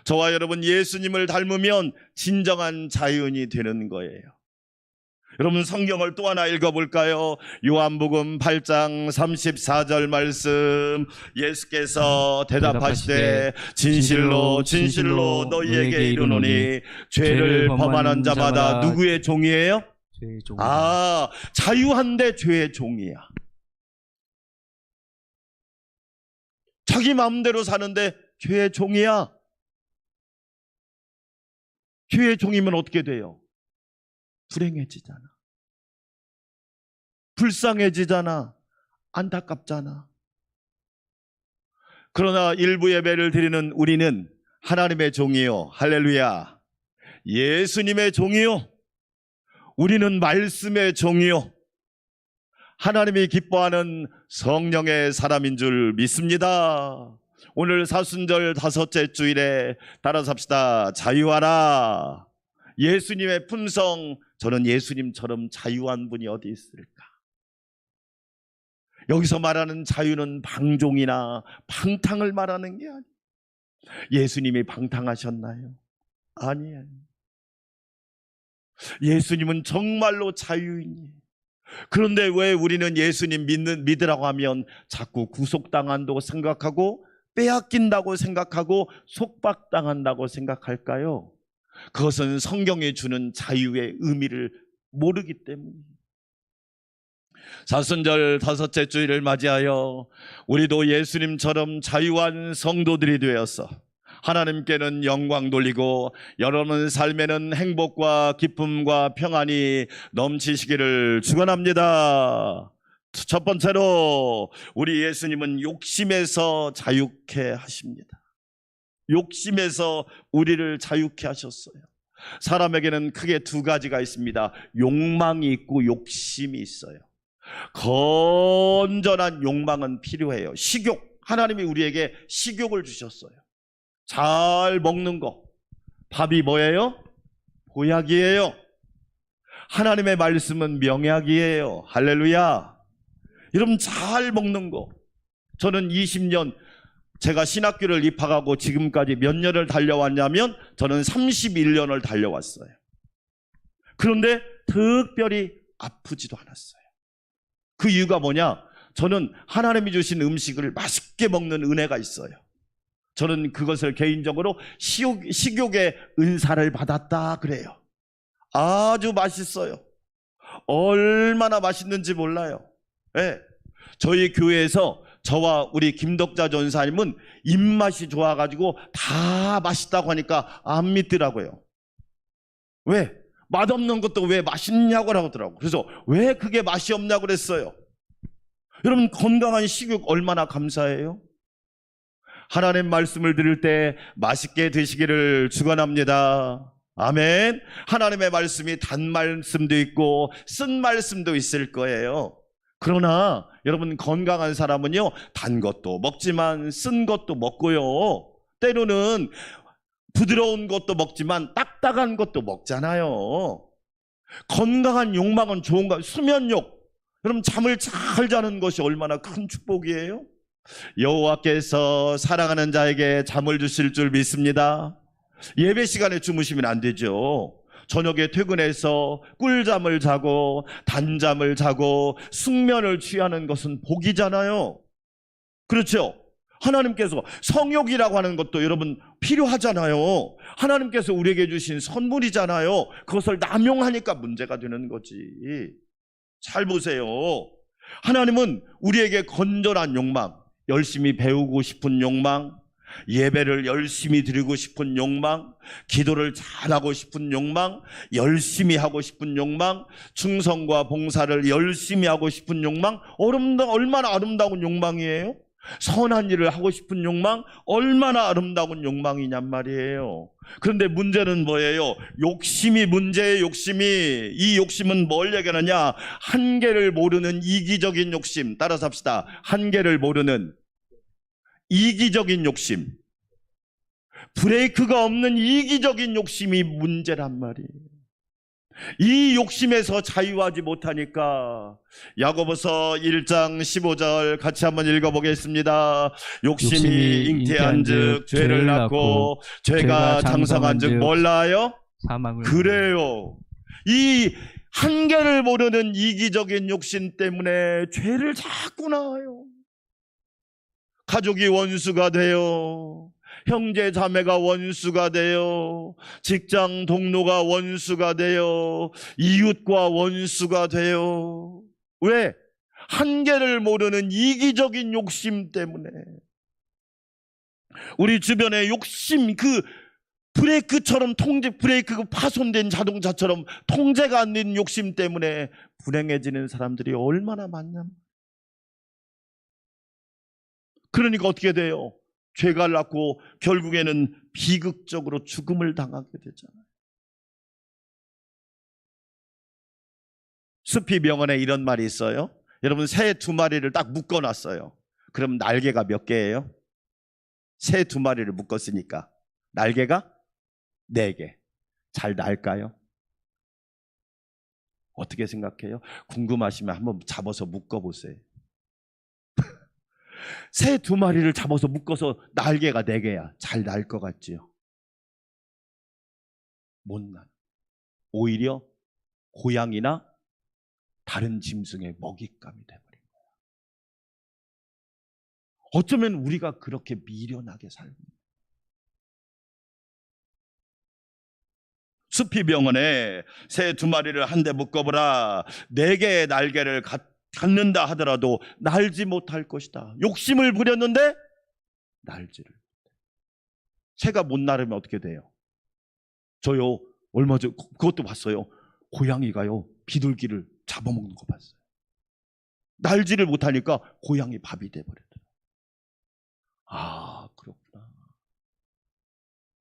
저와 여러분, 예수님을 닮으면 진정한 자유인이 되는 거예요. 여러분, 성경을 또 하나 읽어볼까요? 요한복음 8장 34절 말씀, 예수께서 대답하시되 진실로 진실로 너희에게 이르노니 죄를 범하는 자마다 누구의 종이에요? 죄의 종. 자유한데 죄의 종이야. 자기 마음대로 사는데 죄의 종이야. 죄의 종이면 어떻게 돼요? 불행해지잖아. 불쌍해지잖아. 안타깝잖아. 그러나 일부 예배를 드리는 우리는 하나님의 종이요, 할렐루야, 예수님의 종이요, 우리는 말씀의 종이요, 하나님이 기뻐하는 성령의 사람인 줄 믿습니다. 오늘 사순절 5째 주일에 따라서 합시다. 자유하라. 예수님의 품성. 저는 예수님처럼 자유한 분이 어디 있을까? 여기서 말하는 자유는 방종이나 방탕을 말하는 게 아니에요. 예수님이 방탕하셨나요? 아니에요. 예수님은 정말로 자유인이에요. 그런데 왜 우리는 예수님 믿으라고 하면 자꾸 구속당한다고 생각하고 빼앗긴다고 생각하고 속박당한다고 생각할까요? 그것은 성경이 주는 자유의 의미를 모르기 때문이에요. 사순절 다섯째 주일을 맞이하여 우리도 예수님처럼 자유한 성도들이 되어서 하나님께는 영광 돌리고 여러분 삶에는 행복과 기쁨과 평안이 넘치시기를 축원합니다. 첫 번째로 우리 예수님은 욕심에서 자유케 하십니다. 욕심에서 우리를 자유케 하셨어요. 사람에게는 크게 두 가지가 있습니다. 욕망이 있고 욕심이 있어요. 건전한 욕망은 필요해요. 식욕, 하나님이 우리에게 식욕을 주셨어요. 잘 먹는 거, 밥이 뭐예요? 보약이에요. 하나님의 말씀은 명약이에요. 할렐루야. 여러분, 잘 먹는 거. 저는 20년 제가 신학교를 입학하고 지금까지 몇 년을 달려왔냐면 저는 31년을 달려왔어요. 그런데 특별히 아프지도 않았어요. 그 이유가 뭐냐? 저는 하나님이 주신 음식을 맛있게 먹는 은혜가 있어요. 저는 그것을 개인적으로 식욕의 은사를 받았다 그래요. 아주 맛있어요. 얼마나 맛있는지 몰라요. 네. 저희 교회에서 저와 우리 김덕자 전사님은 입맛이 좋아가지고 다 맛있다고 하니까 안 믿더라고요. 왜? 맛없는 것도 왜 맛있냐고 하더라고요. 그래서 왜 그게 맛이 없냐고 그랬어요. 여러분, 건강한 식욕 얼마나 감사해요? 하나님 말씀을 들을 때 맛있게 드시기를 축원합니다. 아멘. 하나님의 말씀이 단 말씀도 있고 쓴 말씀도 있을 거예요. 그러나 여러분, 건강한 사람은요, 단 것도 먹지만 쓴 것도 먹고요, 때로는 부드러운 것도 먹지만 딱딱한 것도 먹잖아요. 건강한 욕망은 좋은가? 수면욕, 여러분, 잠을 잘 자는 것이 얼마나 큰 축복이에요. 여호와께서 사랑하는 자에게 잠을 주실 줄 믿습니다. 예배 시간에 주무시면 안 되죠. 저녁에 퇴근해서 꿀잠을 자고 단잠을 자고 숙면을 취하는 것은 복이잖아요. 그렇죠? 하나님께서 성욕이라고 하는 것도 여러분 필요하잖아요. 하나님께서 우리에게 주신 선물이잖아요. 그것을 남용하니까 문제가 되는 거지. 잘 보세요. 하나님은 우리에게 건전한 욕망, 열심히 배우고 싶은 욕망, 예배를 열심히 드리고 싶은 욕망, 기도를 잘하고 싶은 욕망, 열심히 하고 싶은 욕망, 충성과 봉사를 열심히 하고 싶은 욕망, 얼마나 아름다운 욕망이에요? 선한 일을 하고 싶은 욕망, 얼마나 아름다운 욕망이냔 말이에요. 그런데 문제는 뭐예요? 욕심이 문제예요. 욕심이. 이 욕심은 뭘 얘기하느냐? 한계를 모르는 이기적인 욕심. 따라서 합시다. 한계를 모르는 이기적인 욕심, 브레이크가 없는 이기적인 욕심이 문제란 말이에요. 이 욕심에서 자유하지 못하니까 야고보서 1장 15절 같이 한번 읽어보겠습니다. 욕심이 잉태한 즉 죄를 낳고 죄가 장성한 즉 뭘 낳아요? 사망을. 그래요. 이 한계를 모르는 이기적인 욕심 때문에 죄를 자꾸 낳아요. 가족이 원수가 돼요. 형제 자매가 원수가 돼요. 직장 동료가 원수가 돼요. 이웃과 원수가 돼요. 왜? 한계를 모르는 이기적인 욕심 때문에. 우리 주변에 욕심, 그 브레이크처럼 브레이크가 파손된 자동차처럼 통제가 안 되는 욕심 때문에 불행해지는 사람들이 얼마나 많냐. 그러니까 어떻게 돼요? 죄가 낳고 결국에는 비극적으로 죽음을 당하게 되잖아요. 숲이 명언에 이런 말이 있어요. 여러분, 새 2마리를 딱 묶어놨어요. 그럼 날개가 몇 개예요? 새 2마리를 묶었으니까 날개가 4개. 잘 날까요? 어떻게 생각해요? 궁금하시면 한번 잡아서 묶어보세요. 새 2마리를 잡아서 묶어서 날개가 4개야. 잘 날 것 같지요? 못 날. 오히려 고양이나 다른 짐승의 먹잇감이 돼버린 거야. 어쩌면 우리가 그렇게 미련하게 살고 있는 거야. 숲이병원에 새 2마리를 한 대 묶어보라. 4개의 날개를 갖는다 하더라도 날지 못할 것이다. 욕심을 부렸는데 날지를 못해. 새가 못 나르면 어떻게 돼요? 저요 얼마 전 그것도 봤어요. 고양이가요 비둘기를 잡아먹는 거 봤어요. 날지를 못하니까 고양이 밥이 돼버렸더라고요. 아, 그렇구나.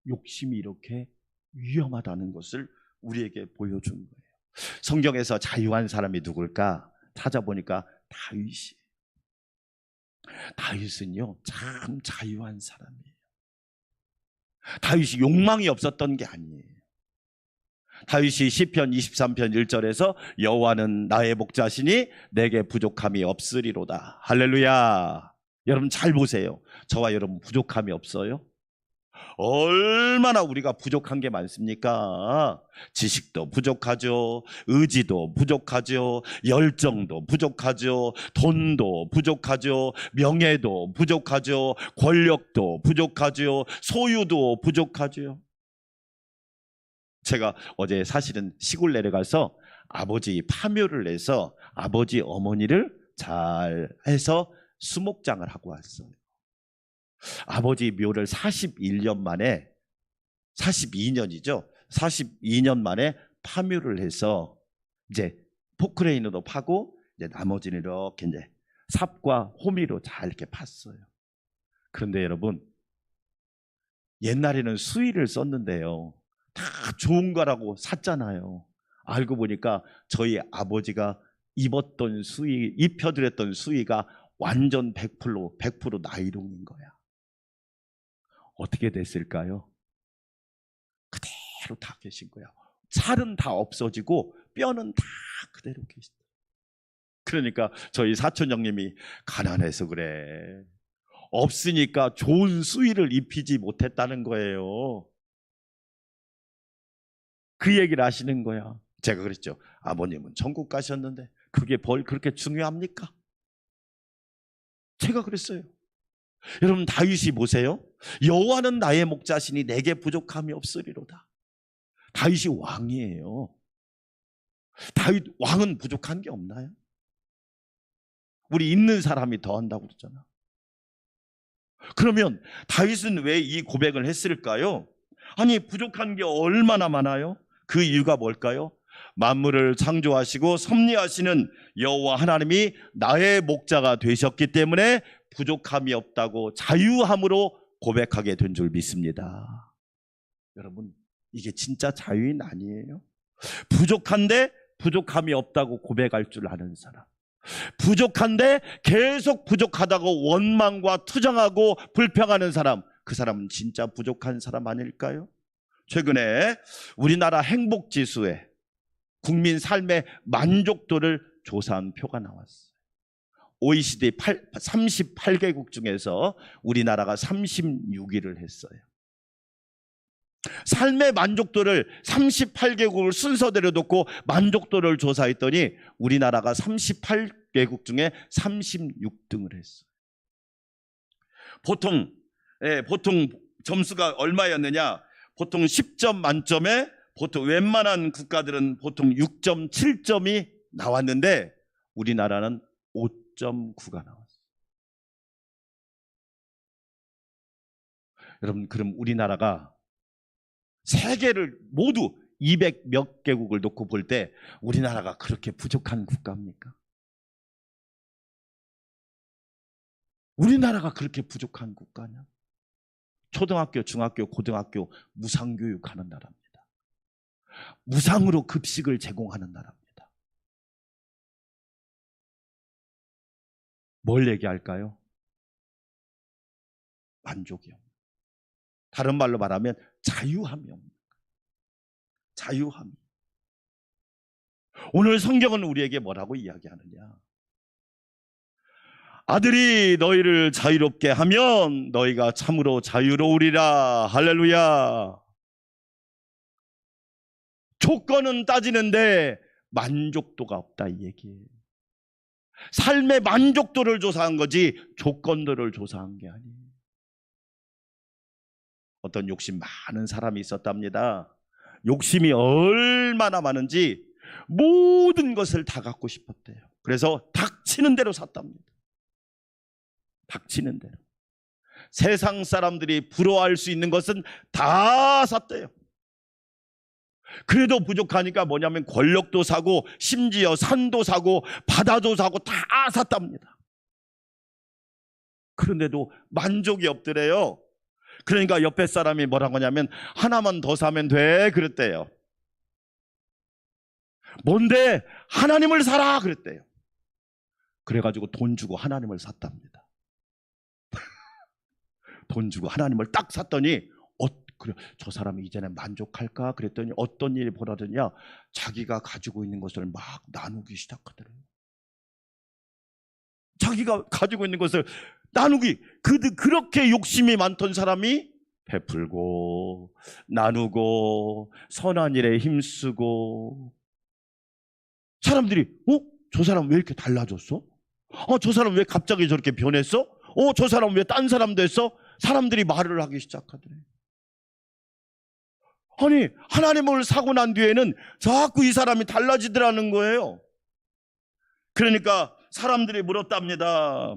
욕심이 이렇게 위험하다는 것을 우리에게 보여준 거예요. 성경에서 자유한 사람이 누굴까 찾아보니까 다윗이에요. 다윗은요 참 자유한 사람이에요. 다윗이 욕망이 없었던 게 아니에요. 다윗이 시편 23편 1절에서 여호와는 나의 목자시니 내게 부족함이 없으리로다. 할렐루야. 여러분 잘 보세요. 저와 여러분 부족함이 없어요? 얼마나 우리가 부족한 게 많습니까? 지식도 부족하죠. 의지도 부족하죠. 열정도 부족하죠. 돈도 부족하죠. 명예도 부족하죠. 권력도 부족하죠. 소유도 부족하죠. 제가 어제 사실은 시골 내려가서 아버지 파묘를 해서 아버지 어머니를 잘 해서 수목장을 하고 왔어요. 아버지 묘를 41년 만에 42년이죠. 42년 만에 파묘를 해서 이제 포크레인으로 파고 이제 나머지는 이렇게 이제 삽과 호미로 잘 이렇게 팠어요. 그런데 여러분 옛날에는 수의를 썼는데요. 다 좋은 거라고 샀잖아요. 알고 보니까 저희 아버지가 입었던 수의, 입혀드렸던 수의가 완전 100% 나이롱인 거야. 어떻게 됐을까요? 그대로 다 계신 거야. 살은 다 없어지고 뼈는 다 그대로 계시다. 그러니까 저희 사촌 형님이 가난해서 그래. 없으니까 좋은 수의를 입히지 못했다는 거예요. 그 얘기를 하시는 거야. 제가 그랬죠. 아버님은 천국 가셨는데 그게 벌 그렇게 중요합니까? 제가 그랬어요. 여러분 다윗이 보세요. 여호와는 나의 목자시니 내게 부족함이 없으리로다. 다윗이 왕이에요. 다윗 왕은 부족한 게 없나요? 우리 있는 사람이 더 한다고 그러잖아. 그러면 다윗은 왜 이 고백을 했을까요? 아니 부족한 게 얼마나 많아요? 그 이유가 뭘까요? 만물을 창조하시고 섭리하시는 여호와 하나님이 나의 목자가 되셨기 때문에 부족함이 없다고 자유함으로 고백하게 된 줄 믿습니다. 여러분 이게 진짜 자유인 아니에요? 부족한데 부족함이 없다고 고백할 줄 아는 사람, 부족한데 계속 부족하다고 원망과 투정하고 불평하는 사람, 그 사람은 진짜 부족한 사람 아닐까요? 최근에 우리나라 행복지수에 국민 삶의 만족도를 조사한 표가 나왔어요. OECD 38개국 중에서 우리나라가 36위를 했어요. 삶의 만족도를 38개국을 순서대로 놓고 만족도를 조사했더니 우리나라가 38개국 중에 36등을 했어요. 보통 점수가 얼마였느냐? 보통 10점 만점에 보통 웬만한 국가들은 보통 6.7점이 나왔는데 우리나라는 5.9가 나왔어요. 여러분 그럼 우리나라가 세계를 모두 200 몇 개국을 놓고 볼 때 우리나라가 그렇게 부족한 국가입니까? 우리나라가 그렇게 부족한 국가냐? 초등학교, 중학교, 고등학교 무상교육하는 나라입니다. 무상으로 급식을 제공하는 나라입니다. 뭘 얘기할까요? 만족이 없는. 다른 말로 말하면 자유함이 없는. 자유함이. 오늘 성경은 우리에게 뭐라고 이야기하느냐? 아들이 너희를 자유롭게 하면 너희가 참으로 자유로우리라. 할렐루야. 조건은 따지는데 만족도가 없다 이 얘기예요. 삶의 만족도를 조사한 거지 조건들을 조사한 게 아니에요. 어떤 욕심 많은 사람이 있었답니다. 욕심이 얼마나 많은지 모든 것을 다 갖고 싶었대요. 그래서 닥치는 대로 샀답니다. 닥치는 대로. 세상 사람들이 부러워할 수 있는 것은 다 샀대요. 그래도 부족하니까 뭐냐면 권력도 사고 심지어 산도 사고 바다도 사고 다 샀답니다. 그런데도 만족이 없더래요. 그러니까 옆에 사람이 뭐라고 하냐면 하나만 더 사면 돼 그랬대요. 뭔데? 하나님을 사라 그랬대요. 그래가지고 돈 주고 하나님을 샀답니다. 돈 주고 하나님을 딱 샀더니 그래, 저 사람이 이제는 만족할까? 그랬더니 어떤 일이 벌어졌냐? 자기가 가지고 있는 것을 막 나누기 시작하더래요. 자기가 가지고 있는 것을 나누기. 그렇게 욕심이 많던 사람이 베풀고 나누고 선한 일에 힘쓰고, 사람들이 저 사람 왜 이렇게 달라졌어? 저 사람 왜 갑자기 저렇게 변했어? 저 사람 왜 딴 사람 됐어? 사람들이 말을 하기 시작하더래요. 아니, 하나님을 사고 난 뒤에는 자꾸 이 사람이 달라지더라는 거예요. 그러니까 사람들이 물었답니다.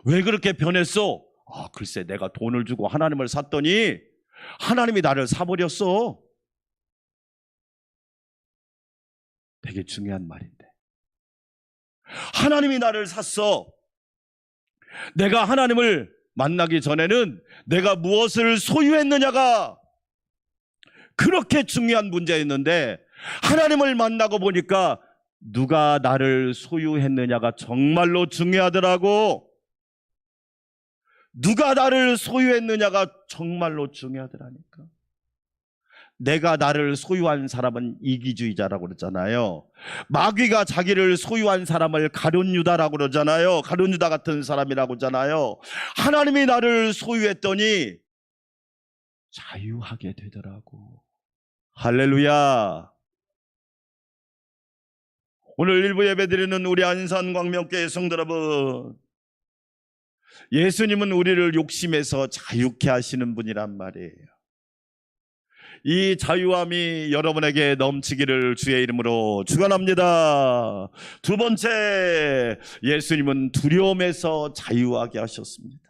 왜 그렇게 변했어? 글쎄 내가 돈을 주고 하나님을 샀더니 하나님이 나를 사버렸어. 되게 중요한 말인데, 하나님이 나를 샀어. 내가 하나님을 만나기 전에는 내가 무엇을 소유했느냐가 그렇게 중요한 문제였는데, 하나님을 만나고 보니까 누가 나를 소유했느냐가 정말로 중요하더라고. 누가 나를 소유했느냐가 정말로 중요하더라니까. 내가 나를 소유한 사람은 이기주의자라고 그러잖아요. 마귀가 자기를 소유한 사람을 가룟 유다라고 그러잖아요. 가룟 유다 같은 사람이라고 하잖아요. 하나님이 나를 소유했더니 자유하게 되더라고. 할렐루야. 오늘 일부 예배드리는 우리 안산광명교회 성도 여러분, 예수님은 우리를 욕심에서 자유케 하시는 분이란 말이에요. 이 자유함이 여러분에게 넘치기를 주의 이름으로 축원합니다. 두 번째, 예수님은 두려움에서 자유하게 하셨습니다.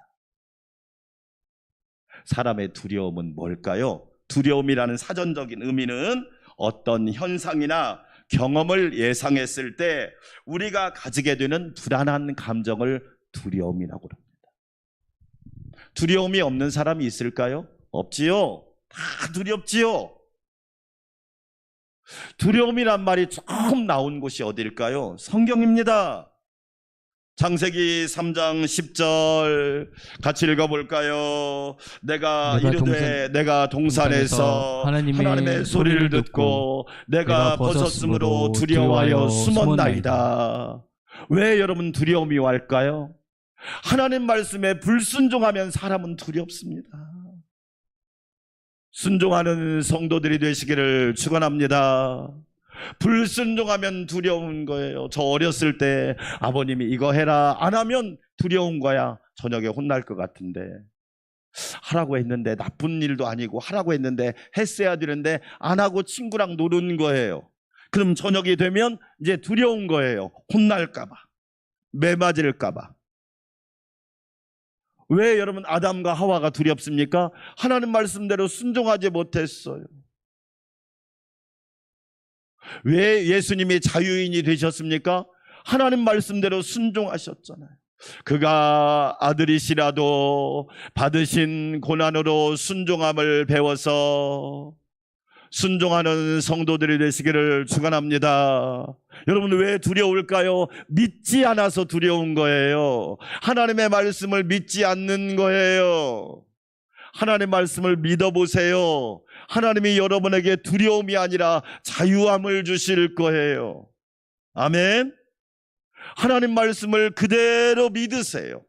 사람의 두려움은 뭘까요? 두려움이라는 사전적인 의미는 어떤 현상이나 경험을 예상했을 때 우리가 가지게 되는 불안한 감정을 두려움이라고 합니다. 두려움이 없는 사람이 있을까요? 없지요. 다 두렵지요. 두려움이란 말이 조금 나온 곳이 어디일까요? 성경입니다. 창세기 3장 10절 같이 읽어볼까요? 내가 이르되 내가 동산에서 하나님의 소리를 듣고 내가 벗었으므로 두려워하여 숨었나이다. 왜 여러분 두려움이 올까요? 하나님 말씀에 불순종하면 사람은 두렵습니다. 순종하는 성도들이 되시기를 축원합니다. 불순종하면 두려운 거예요. 저 어렸을 때 아버님이 이거 해라 안 하면 두려운 거야. 저녁에 혼날 것 같은데, 하라고 했는데 나쁜 일도 아니고 하라고 했는데 했어야 되는데 안 하고 친구랑 노는 거예요. 그럼 저녁이 되면 이제 두려운 거예요. 혼날까 봐, 매맞을까 봐. 왜 여러분 아담과 하와가 두렵습니까? 하나님 말씀대로 순종하지 못했어요. 왜 예수님이 자유인이 되셨습니까? 하나님 말씀대로 순종하셨잖아요. 그가 아들이시라도 받으신 고난으로 순종함을 배워서 순종하는 성도들이 되시기를 축원합니다. 여러분 왜 두려울까요? 믿지 않아서 두려운 거예요. 하나님의 말씀을 믿지 않는 거예요. 하나님의 말씀을 믿어보세요. 하나님이 여러분에게 두려움이 아니라 자유함을 주실 거예요. 아멘. 하나님 말씀을 그대로 믿으세요.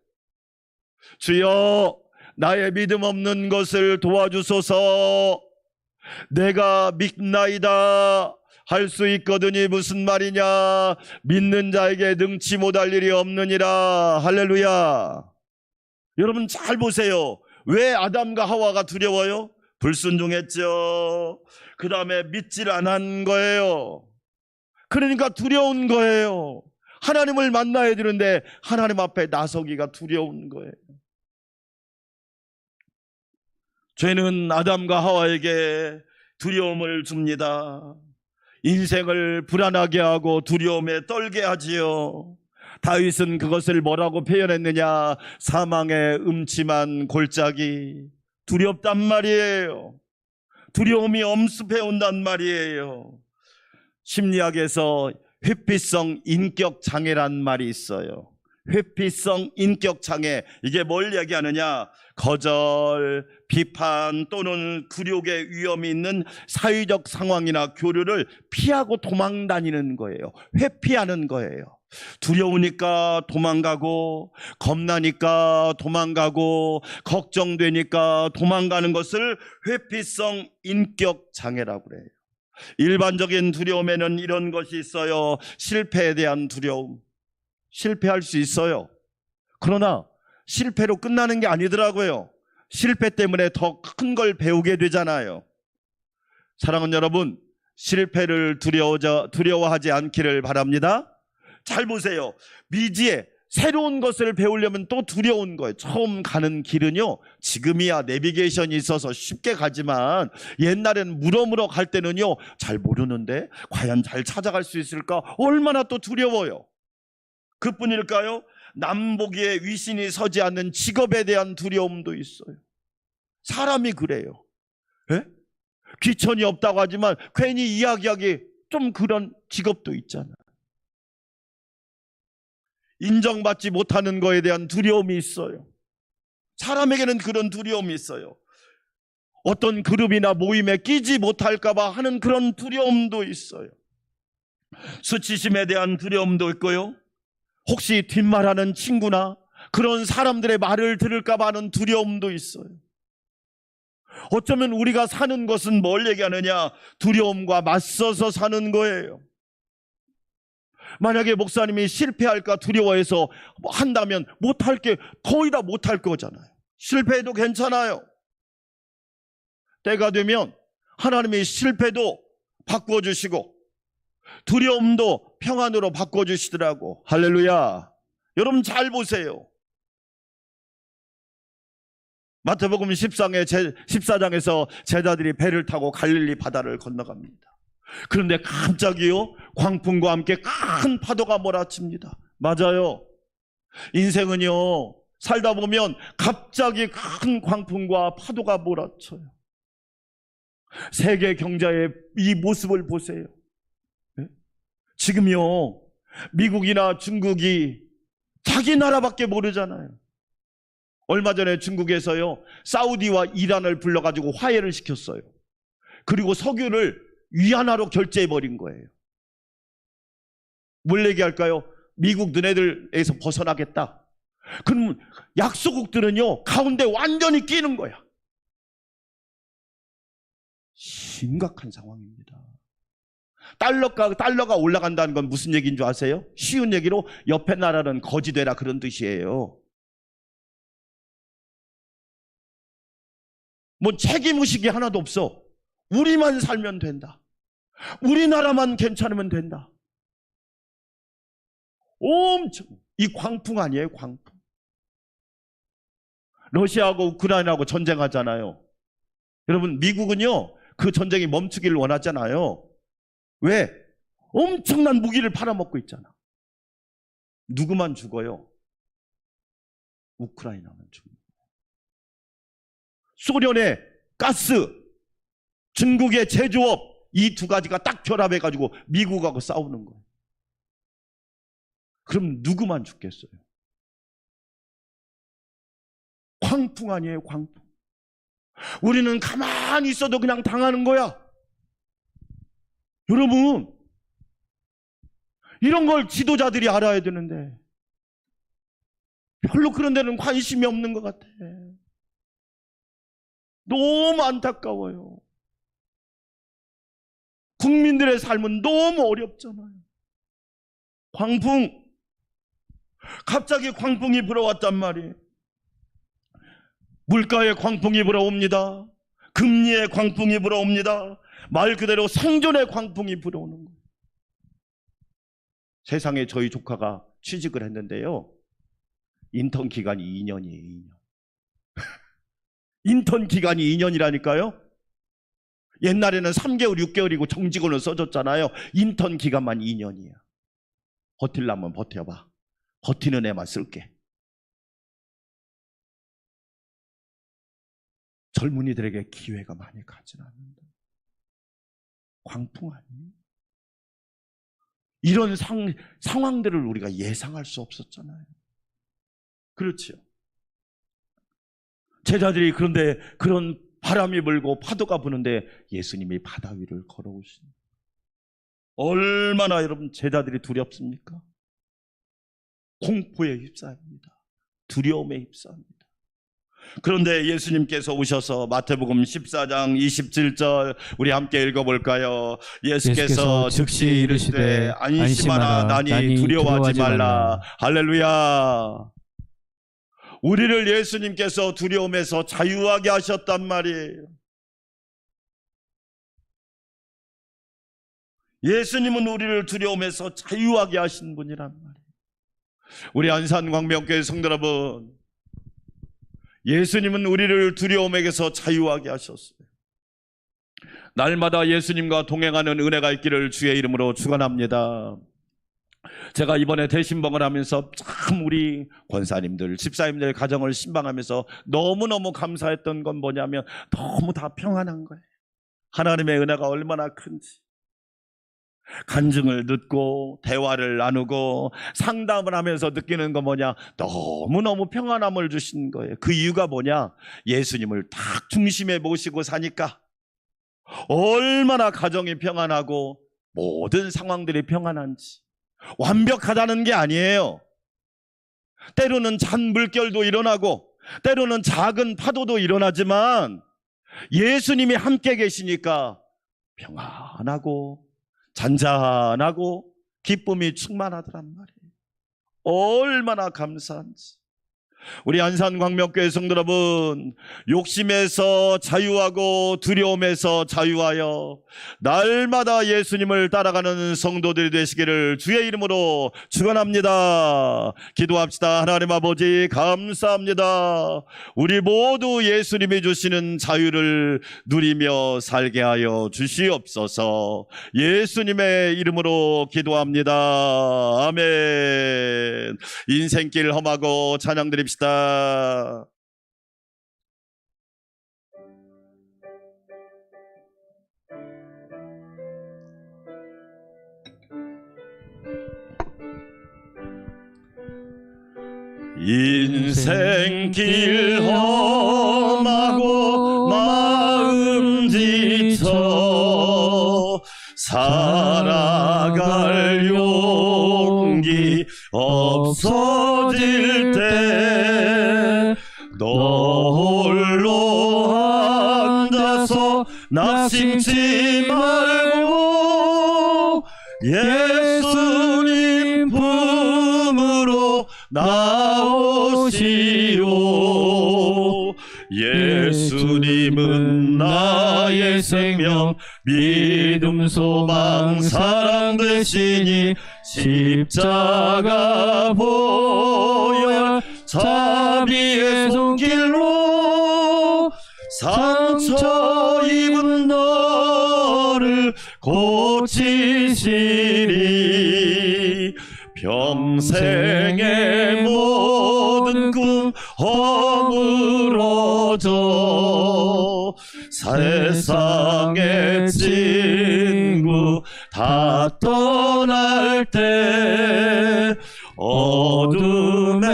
주여 나의 믿음 없는 것을 도와주소서. 내가 믿나이다. 할 수 있거든이 무슨 말이냐? 믿는 자에게 능치 못할 일이 없느니라. 할렐루야. 여러분 잘 보세요. 왜 아담과 하와가 두려워요? 불순종했죠. 그 다음에 믿질 않은 거예요. 그러니까 두려운 거예요. 하나님을 만나야 되는데 하나님 앞에 나서기가 두려운 거예요. 죄는 아담과 하와에게 두려움을 줍니다. 인생을 불안하게 하고 두려움에 떨게 하지요. 다윗은 그것을 뭐라고 표현했느냐? 사망의 음침한 골짜기. 두렵단 말이에요. 두려움이 엄습해 온단 말이에요. 심리학에서 회피성 인격 장애란 말이 있어요. 회피성 인격 장애. 이게 뭘 얘기하느냐? 거절, 비판 또는 굴욕의 위험이 있는 사회적 상황이나 교류를 피하고 도망 다니는 거예요. 회피하는 거예요. 두려우니까 도망가고, 겁나니까 도망가고, 걱정되니까 도망가는 것을 회피성 인격 장애라고 그래요. 일반적인 두려움에는 이런 것이 있어요. 실패에 대한 두려움. 실패할 수 있어요. 그러나 실패로 끝나는 게 아니더라고요. 실패 때문에 더 큰 걸 배우게 되잖아요. 사랑하는 여러분, 실패를 두려워하지 않기를 바랍니다. 잘 보세요. 미지에 새로운 것을 배우려면 또 두려운 거예요. 처음 가는 길은요, 지금이야 내비게이션이 있어서 쉽게 가지만 옛날에는 물어물어 갈 때는요, 잘 모르는데 과연 잘 찾아갈 수 있을까? 얼마나 또 두려워요. 그뿐일까요? 남보기에 위신이 서지 않는 직업에 대한 두려움도 있어요. 사람이 그래요. 에? 귀천이 없다고 하지만 괜히 이야기하기 좀 그런 직업도 있잖아요. 인정받지 못하는 거에 대한 두려움이 있어요. 사람에게는 그런 두려움이 있어요. 어떤 그룹이나 모임에 끼지 못할까 봐 하는 그런 두려움도 있어요. 수치심에 대한 두려움도 있고요. 혹시 뒷말하는 친구나 그런 사람들의 말을 들을까 봐 하는 두려움도 있어요. 어쩌면 우리가 사는 것은 뭘 얘기하느냐? 두려움과 맞서서 사는 거예요. 만약에 목사님이 실패할까 두려워해서 한다면 못할 게 거의 다 못할 거잖아요. 실패해도 괜찮아요. 때가 되면 하나님이 실패도 바꿔주시고 두려움도 평안으로 바꿔주시더라고. 할렐루야. 여러분 잘 보세요. 마태복음 14장에서 제자들이 배를 타고 갈릴리 바다를 건너갑니다. 그런데 갑자기요, 광풍과 함께 큰 파도가 몰아칩니다. 맞아요. 인생은요, 살다 보면 갑자기 큰 광풍과 파도가 몰아쳐요. 세계 경제의 이 모습을 보세요. 네? 지금요, 미국이나 중국이 자기 나라밖에 모르잖아요. 얼마 전에 중국에서요, 사우디와 이란을 불러가지고 화해를 시켰어요. 그리고 석유를 위안화로 결제해버린 거예요. 뭘 얘기할까요? 미국 너네들에서 벗어나겠다. 그럼 약소국들은요, 가운데 완전히 끼는 거야. 심각한 상황입니다. 달러가 올라간다는 건 무슨 얘기인 줄 아세요? 쉬운 얘기로 옆에 나라는 거지 되라 그런 뜻이에요. 뭐 책임의식이 하나도 없어. 우리만 살면 된다. 우리나라만 괜찮으면 된다. 엄청 이 광풍 아니에요, 광풍. 러시아하고 우크라이나하고 전쟁하잖아요. 여러분, 미국은요, 그 전쟁이 멈추기를 원하잖아요. 왜? 엄청난 무기를 팔아먹고 있잖아. 누구만 죽어요? 우크라이나만 죽어요. 소련의 가스, 중국의 제조업, 이 두 가지가 딱 결합해가지고 미국하고 싸우는 거예요. 그럼 누구만 죽겠어요? 광풍 아니에요, 광풍. 우리는 가만히 있어도 그냥 당하는 거야. 여러분, 이런 걸 지도자들이 알아야 되는데 별로 그런 데는 관심이 없는 것 같아. 너무 안타까워요. 국민들의 삶은 너무 어렵잖아요. 광풍, 갑자기 광풍이 불어왔단 말이에요. 물가에 광풍이 불어옵니다. 금리에 광풍이 불어옵니다. 말 그대로 생존의 광풍이 불어오는 거예요. 세상에 저희 조카가 취직을 했는데요, 인턴 기간이 2년이에요. 2년. 인턴 기간이 2년이라니까요. 옛날에는 3개월, 6개월이고 정직원을 써줬잖아요. 인턴 기간만 2년이야. 버틸라면 버텨봐. 버티는 애만 쓸게. 젊은이들에게 기회가 많이 가진 않는다. 광풍 아니에요? 이런 상황들을 우리가 예상할 수 없었잖아요. 그렇죠. 제자들이 그런데 그런 바람이 불고 파도가 부는데 예수님이 바다 위를 걸어오신, 얼마나 여러분 제자들이 두렵습니까? 공포에 휩싸입니다. 두려움에 휩싸입니다. 그런데 예수님께서 오셔서 마태복음 14장 27절 우리 함께 읽어볼까요? 예수께서 즉시 이르시되 안심하라, 나니 두려워하지 말라. 할렐루야. 우리를 예수님께서 두려움에서 자유하게 하셨단 말이에요. 예수님은 우리를 두려움에서 자유하게 하신 분이란 말이에요. 우리 안산광명교회 성도 여러분, 예수님은 우리를 두려움에게서 자유하게 하셨어요. 날마다 예수님과 동행하는 은혜가 있기를 주의 이름으로 축원합니다. 제가 이번에 대신봉을 하면서 참 우리 권사님들, 집사님들 가정을 신방하면서 너무너무 감사했던 건 뭐냐면 너무 다 평안한 거예요. 하나님의 은혜가 얼마나 큰지. 간증을 듣고 대화를 나누고 상담을 하면서 느끼는 건 뭐냐? 너무너무 평안함을 주신 거예요. 그 이유가 뭐냐? 예수님을 딱 중심에 모시고 사니까 얼마나 가정이 평안하고 모든 상황들이 평안한지. 완벽하다는 게 아니에요. 때로는 잔물결도 일어나고 때로는 작은 파도도 일어나지만 예수님이 함께 계시니까 평안하고 잔잔하고 기쁨이 충만하더란 말이에요. 얼마나 감사한지. 우리 안산광명교회 성도 여러분, 욕심에서 자유하고 두려움에서 자유하여 날마다 예수님을 따라가는 성도들이 되시기를 주의 이름으로 축원합니다. 기도합시다. 하나님 아버지 감사합니다. 우리 모두 예수님이 주시는 자유를 누리며 살게 하여 주시옵소서. 예수님의 이름으로 기도합니다. 아멘. 인생길 험하고 찬양 드립시다. 인생길 험하고 마음 지쳐 살아갈 용기 없어질 때 너 홀로 앉아서 낙심치 말고 예수님 품으로 나오시오. 예수님은 나의 생명, 믿음, 소망, 사랑 되시니 십자가 보혈 자비의 손길로 상처 입은 너를 고치시리. 평생의 모든 꿈 허물어져 세상의 친구 다 떠날 때 어둠에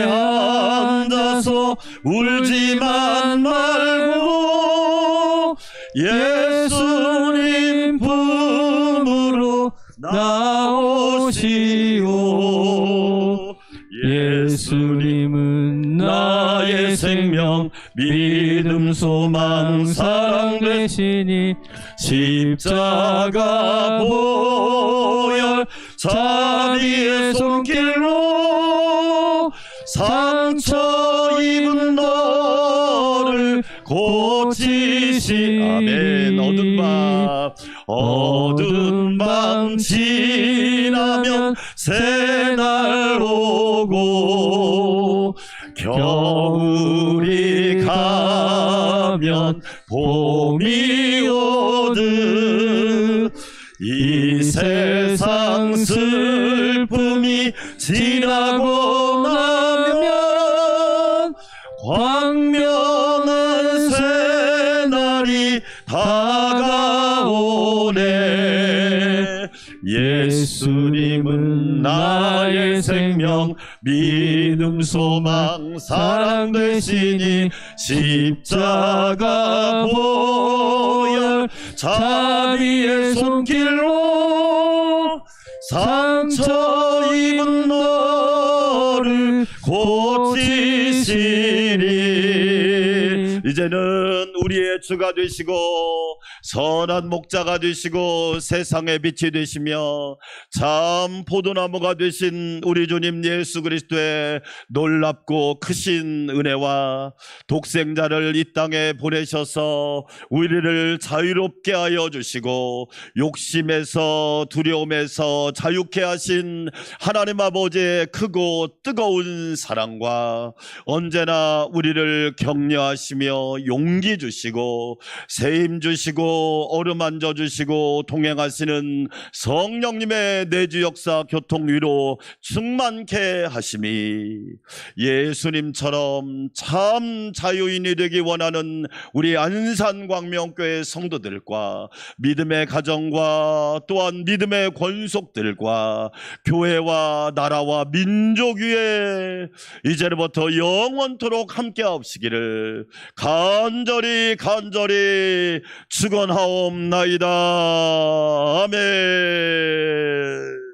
앉아서 울지만 말고 예수님 품으로 나오시오. 예수님은 나의 생명, 믿음, 소망, 사랑 되시니 십자가 보혈 자비의 손길로 상처 입은 너를 고치시. 아멘. 어두운 밤 지나면 새날 오고 겨울이 가면 봄이 오듯 이 세상 슬픔이 지나고 나면 광명한 새날이 다가오네. 예수님은 나의 생명, 믿음, 소망, 사랑 되시니 십자가 보혈 자비의 손길로 상처 입은 너를 고치시리. 이제는 우리의 주가 되시고 선한 목자가 되시고 세상의 빛이 되시며 참 포도나무가 되신 우리 주님 예수 그리스도의 놀랍고 크신 은혜와 독생자를 이 땅에 보내셔서 우리를 자유롭게 하여 주시고 욕심에서 두려움에서 자유케 하신 하나님 아버지의 크고 뜨거운 사랑과 언제나 우리를 격려하시며 용기 주시고 세임 주시고 어루만져 주시고 동행하시는 성령님의 내주 역사 교통 위로 충만케 하심이 예수님처럼 참 자유인이 되기 원하는 우리 안산광명교회 성도들과 믿음의 가정과 또한 믿음의 권속들과 교회와 나라와 민족 위에 이제부터 영원토록 함께하옵시기를 간절히 축원하옵나이다. 아멘.